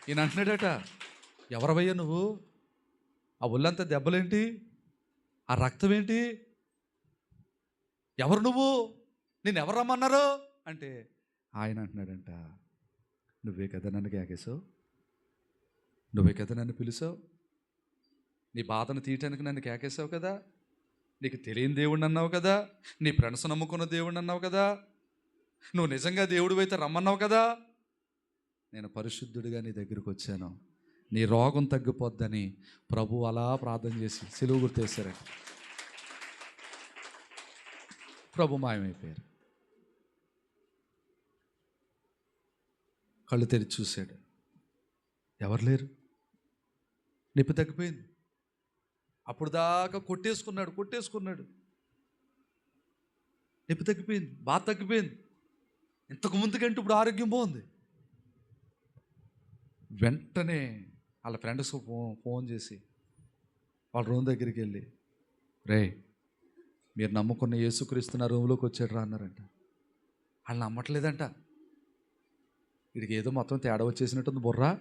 ఈయన అంటున్నాడట, ఎవరవయ్యా నువ్వు? ఆ ఒళ్ళంతా దెబ్బలేంటి? ఆ రక్తం ఏంటి? ఎవరు నువ్వు? నేను ఎవరు రమ్మన్నారు అంటే ఆయన అంటున్నాడంట, నువ్వే కదా నన్ను కేకేశావు, నువ్వే కదా నన్ను పిలిచావు, నీ బాధను తీయటానికి నన్ను కేకేశావు కదా, నీకు తెలియని దేవుడిని అన్నావు కదా, నీ ఫ్రెండ్స్ నమ్ముకున్న దేవుడిని అన్నావు కదా, నువ్వు నిజంగా దేవుడు అయితే రమ్మన్నావు కదా, నేను పరిశుద్ధుడిగా నీ దగ్గరికి వచ్చాను, నీ రోగం తగ్గిపోద్దని ప్రభు అలా ప్రార్థన చేసి సిలువ గుర్తేశారట. ప్రభు మాయమైపోయారు. కళ్ళు తెరిచి చూశాడు, ఎవరు లేరు. నొప్పి తగ్గిపోయింది. అప్పుడు దాకా కొట్టేసుకున్నాడు. నొప్పి తగ్గిపోయింది, బాధ తగ్గిపోయింది. ఇంతకు ముందుకంటే ఇప్పుడు ఆరోగ్యం బాగుంది. వెంటనే వాళ్ళ ఫ్రెండ్స్కి ఫోన్ చేసి వాళ్ళ రూమ్ దగ్గరికి వెళ్ళి, రే మీరు నమ్ముకున్న యేసుక్రీస్తు నా రూమ్లోకి వచ్చాడు రా అన్నారంట. వాళ్ళు నమ్మట్లేదంట. వీడికి ఏదో మొత్తం తేడా వచ్చేసినట్టుంది బుర్రా,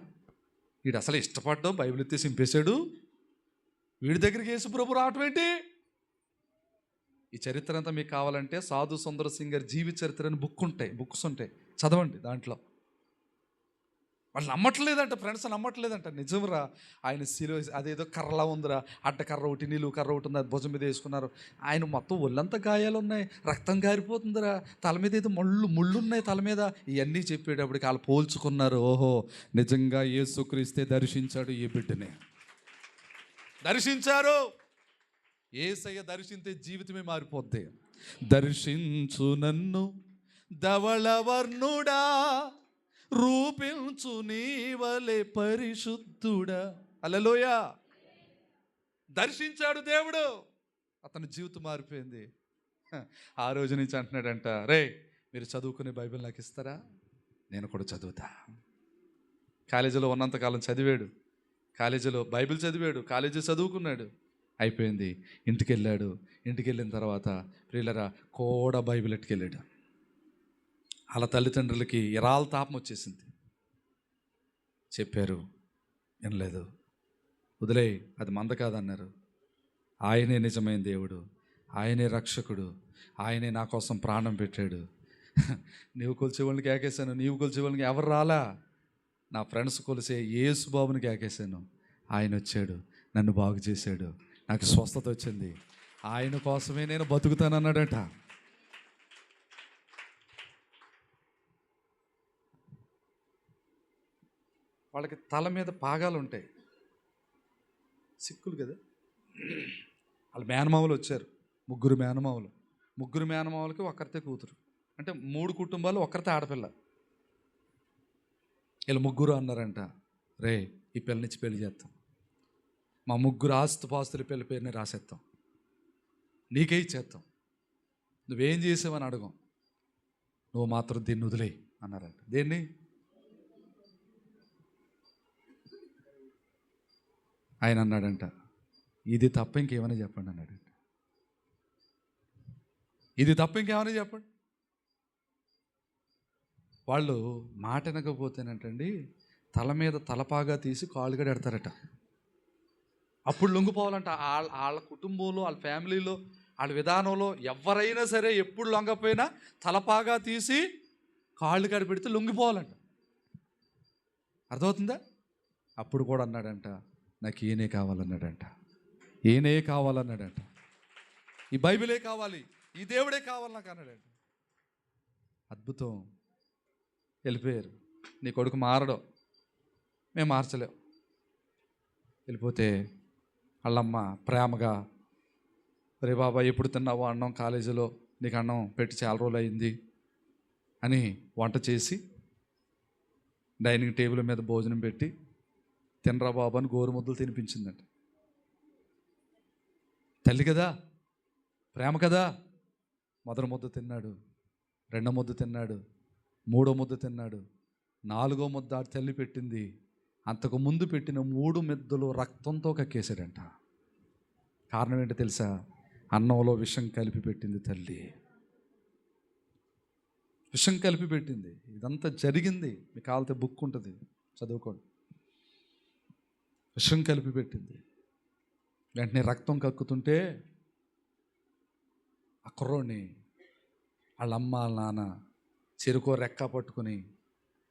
వీడు అసలు ఇష్టపడ్డావు బైబిల్ ఎత్తి సింపేశాడు, వీడి దగ్గరికి యేసు ప్రభు రావటం ఏంటి? ఈ చరిత్ర అంతా మీకు కావాలంటే సాధు సుందర సింగ్ గారి జీవిత చరిత్ర అని బుక్స్ ఉంటాయి, చదవండి. దాంట్లో వాళ్ళు నమ్మట్లేదంట, ఫ్రెండ్స్ నమ్మట్లేదంట. నిజంరా, ఆయన సిలువ అదేదో కర్రలా ఉందిరా, అడ్డకర్ర ఒకటి నిలువు కర్ర ఒకటి ఉంది, అది భుజం మీద వేసుకున్నారు. ఆయన మొత్తం ఒళ్ళంతా గాయాలు ఉన్నాయి, రక్తం కారిపోతుందిరా, తల మీద ఏదో ముళ్ళు ఉన్నాయి తల మీద. ఇవన్నీ చెప్పేటప్పటికి వాళ్ళు పోల్చుకున్నారు. ఓహో, నిజంగా యేసుక్రీస్తే దర్శించాడు ఈ బిడ్డని. దర్శించారు. యేసయ్య దర్శించే జీవితమే మారిపోద్ది. దర్శించు నన్ను ధవళవర్ణుడా, రూపించు నీవలే పరిశుద్ధుడా. హల్లెలూయా. దర్శించాడు దేవుడు, అతని జీవితం మారిపోయింది. ఆ రోజు నుంచి అంటున్నాడంట, రే మీరు చదువుకునే బైబిల్ నాకు ఇస్తారా? నేను కూడా చదువుతా. కాలేజీలో ఉన్నంతకాలం చదివాడు, కాలేజీలో బైబిల్ చదివాడు, కాలేజీ చదువుకున్నాడు, అయిపోయింది. ఇంటికి వెళ్ళిన తర్వాత ప్రియులరా కూడా బైబిల్ ఎట్టుకెళ్ళాడు. వాళ్ళ తల్లిదండ్రులకి ఇరాల తాపం వచ్చేసింది. చెప్పారు, వినలేదు, వదిలే, అది మంద కాదన్నారు. ఆయనే నిజమైన దేవుడు, ఆయనే రక్షకుడు, ఆయనే నా కోసం ప్రాణం పెట్టాడు. నీవు కొలిచే వాళ్ళని కేకేశాను, నీవు కొలిచే వాళ్ళకి ఎవరు రాలా, నా ఫ్రెండ్స్ కొలిసే యేసు బాబుని కేకేశాను, ఆయన వచ్చాడు, నన్ను బాగు చేశాడు, నాకు స్వస్థత వచ్చింది, ఆయన కోసమే నేను బతుకుతానన్నాడట. వాళ్ళకి తల మీద పాగాలు ఉంటాయి, సిక్కులు కదా. వాళ్ళ మేనమామలు వచ్చారు, ముగ్గురు మేనమామలకి ఒక్కరితే కూతురు. అంటే 3 కుటుంబాలు ఒక్కరితే ఆడపిల్ల. వీళ్ళు ముగ్గురు అన్నారంట, రే ఈ పిల్లనిచ్చి పెళ్లి చేస్తాం, మా ముగ్గురు ఆస్తుపాస్తుల పిల్ల పేరుని రాసేస్తాం, నీకే ఇచ్చేస్తాం, నువ్వేం చేసావని అడగం, నువ్వు మాత్రం దీన్ని వదిలేయి అన్నారంట. దేన్ని? ఆయన అన్నాడంట, ఇది తప్ప ఇంకేమైనా చెప్పండి అన్నాడంట. ఇది తప్ప ఇంకేమైనా చెప్పండి. వాళ్ళు మాట వినకపోతేనంటండి తల మీద తలపాగా తీసి కాళ్ళు గడి ఎడతారట. అప్పుడు లొంగిపోవాలంట. వాళ్ళ కుటుంబంలో, వాళ్ళ ఫ్యామిలీలో, వాళ్ళ విధానంలో ఎవరైనా సరే ఎప్పుడు లొంగపోయినా తలపాగా తీసి కాళ్ళు గడి పెడితే లొంగిపోవాలంట. అర్థమవుతుందా? అప్పుడు కూడా అన్నాడంట, నాకు ఈయనే కావాలన్నాడంట, ఈయనే కావాలన్నాడంట, ఈ బైబిలే కావాలి, ఈ దేవుడే కావాలి నాకు అన్నాడంట. అద్భుతం. వెళ్ళిపోయారు. నీ కొడుకు మారడం, మేము మార్చలేం. వెళ్ళిపోతే వాళ్ళమ్మ ప్రేమగా, రే బాబా ఎప్పుడు తిన్నావు అన్నం, కాలేజీలో నీకు అన్నం పెట్టి చాలా రోజులు అయింది అని వంట చేసి డైనింగ్ టేబుల్ మీద భోజనం పెట్టి, తినరా బాబు అని గోరుముద్దలు తినిపించిందంట. తల్లి కదా, ప్రేమ కదా. మొదటి ముద్ద తిన్నాడు, రెండో ముద్ద తిన్నాడు, మూడో ముద్ద తిన్నాడు, 4వ ముద్ద తల్లి పెట్టింది, అంతకు ముందు పెట్టిన 3 మెద్దలు రక్తంతో కక్కేశాడంట. కారణం ఏంటో తెలుసా? అన్నంలో విషం కలిపి పెట్టింది తల్లి. విషం కలిపి పెట్టింది. ఇదంతా జరిగింది. మీకు కావాలంటే బుక్ ఉంటుంది, చదువుకోండి. విషం కలిపి పెట్టింది. వెంటనే రక్తం కక్కుతుంటే ఆ కుర్రోడిని వాళ్ళ అమ్మ వాళ్ళ నాన్న చెరుకో రెక్క పట్టుకుని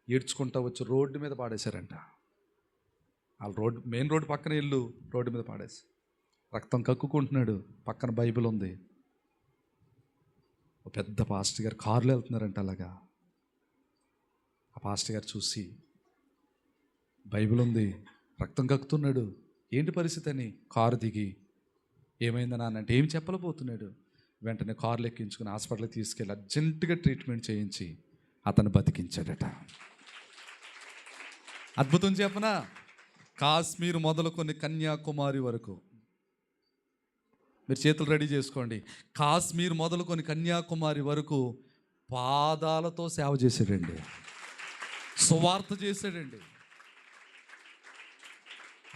ఈడ్చుకుంటా వచ్చి రోడ్డు మీద పాడేశారంట. వాళ్ళ మెయిన్ రోడ్డు పక్కన ఇల్లు, రోడ్డు మీద పాడేసి రక్తం కక్కుకుంటున్నాడు. పక్కన బైబిల్ ఉంది. ఒక పెద్ద పాస్టర్ గారు కారులో వెళ్తున్నారంట. అలాగా ఆ పాస్టర్ గారు చూసి, బైబిల్ ఉంది, రక్తం కక్కుతున్నాడు, ఏంటి పరిస్థితి అని కారు దిగి, ఏమైంది నాన్న అంటే ఏం చెప్పలేకపోతున్నాడు. వెంటనే కారులో ఎక్కించుకుని హాస్పిటల్కి తీసుకెళ్ళి అర్జెంటుగా ట్రీట్మెంట్ చేయించి అతను బతికించాడట. అద్భుతం చెప్పనా? కాశ్మీర్ మొదలుకొని కన్యాకుమారి వరకు, మీరు చేతులు రెడీ చేసుకోండి. కాశ్మీర్ మొదలుకొని కన్యాకుమారి వరకు పాదాలతో సేవ చేశాడండి, సువార్త చేశాడండి.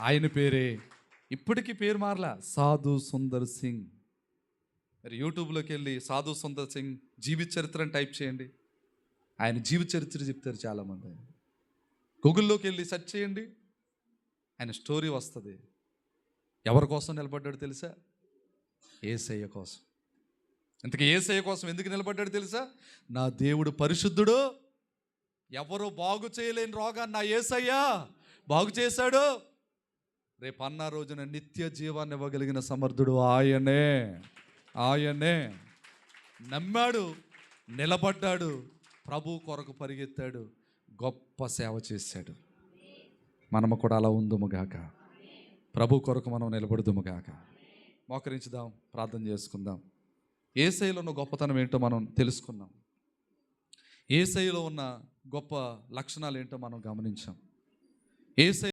ఆయన పేరే ఇప్పటికీ పేరు మారలా, సాధు సుందర్ సింగ్. మరి యూట్యూబ్లోకి వెళ్ళి సాధు సుందర్ సింగ్ జీవిత చరిత్ర అని టైప్ చేయండి. ఆయన జీవిత చరిత్ర చెప్తారు చాలామంది. గూగుల్లోకి వెళ్ళి సెర్చ్ చేయండి, ఆయన స్టోరీ వస్తుంది. ఎవరి కోసం నిలబడ్డాడు తెలుసా? యేసయ్య కోసం. ఇంతకీ యేసయ్య కోసం ఎందుకు నిలబడ్డాడు తెలుసా? నా దేవుడు పరిశుద్ధుడు, ఎవరు బాగు చేయలేని రోగాన్ని నా యేసయ్య బాగు చేశాడు. రేపు అన్న రోజున నిత్య జీవాన్ని ఇవ్వగలిగిన సమర్థుడు ఆయనే. ఆయనే నమ్మాడు, నిలబడ్డాడు, ప్రభు కొరకు పరిగెత్తాడు, గొప్ప సేవ చేశాడు. మనము కూడా అలా ఉందుముగాక, ప్రభు కొరకు మనం నిలబడుదుముగాక. మోకరించుదాం, ప్రార్థన చేసుకుందాం. యేసయ్యలో ఉన్న గొప్పతనం ఏంటో మనం తెలుసుకున్నాం. యేసయ్యలో ఉన్న గొప్ప లక్షణాలు ఏంటో మనం గమనించాం. యేసయ్య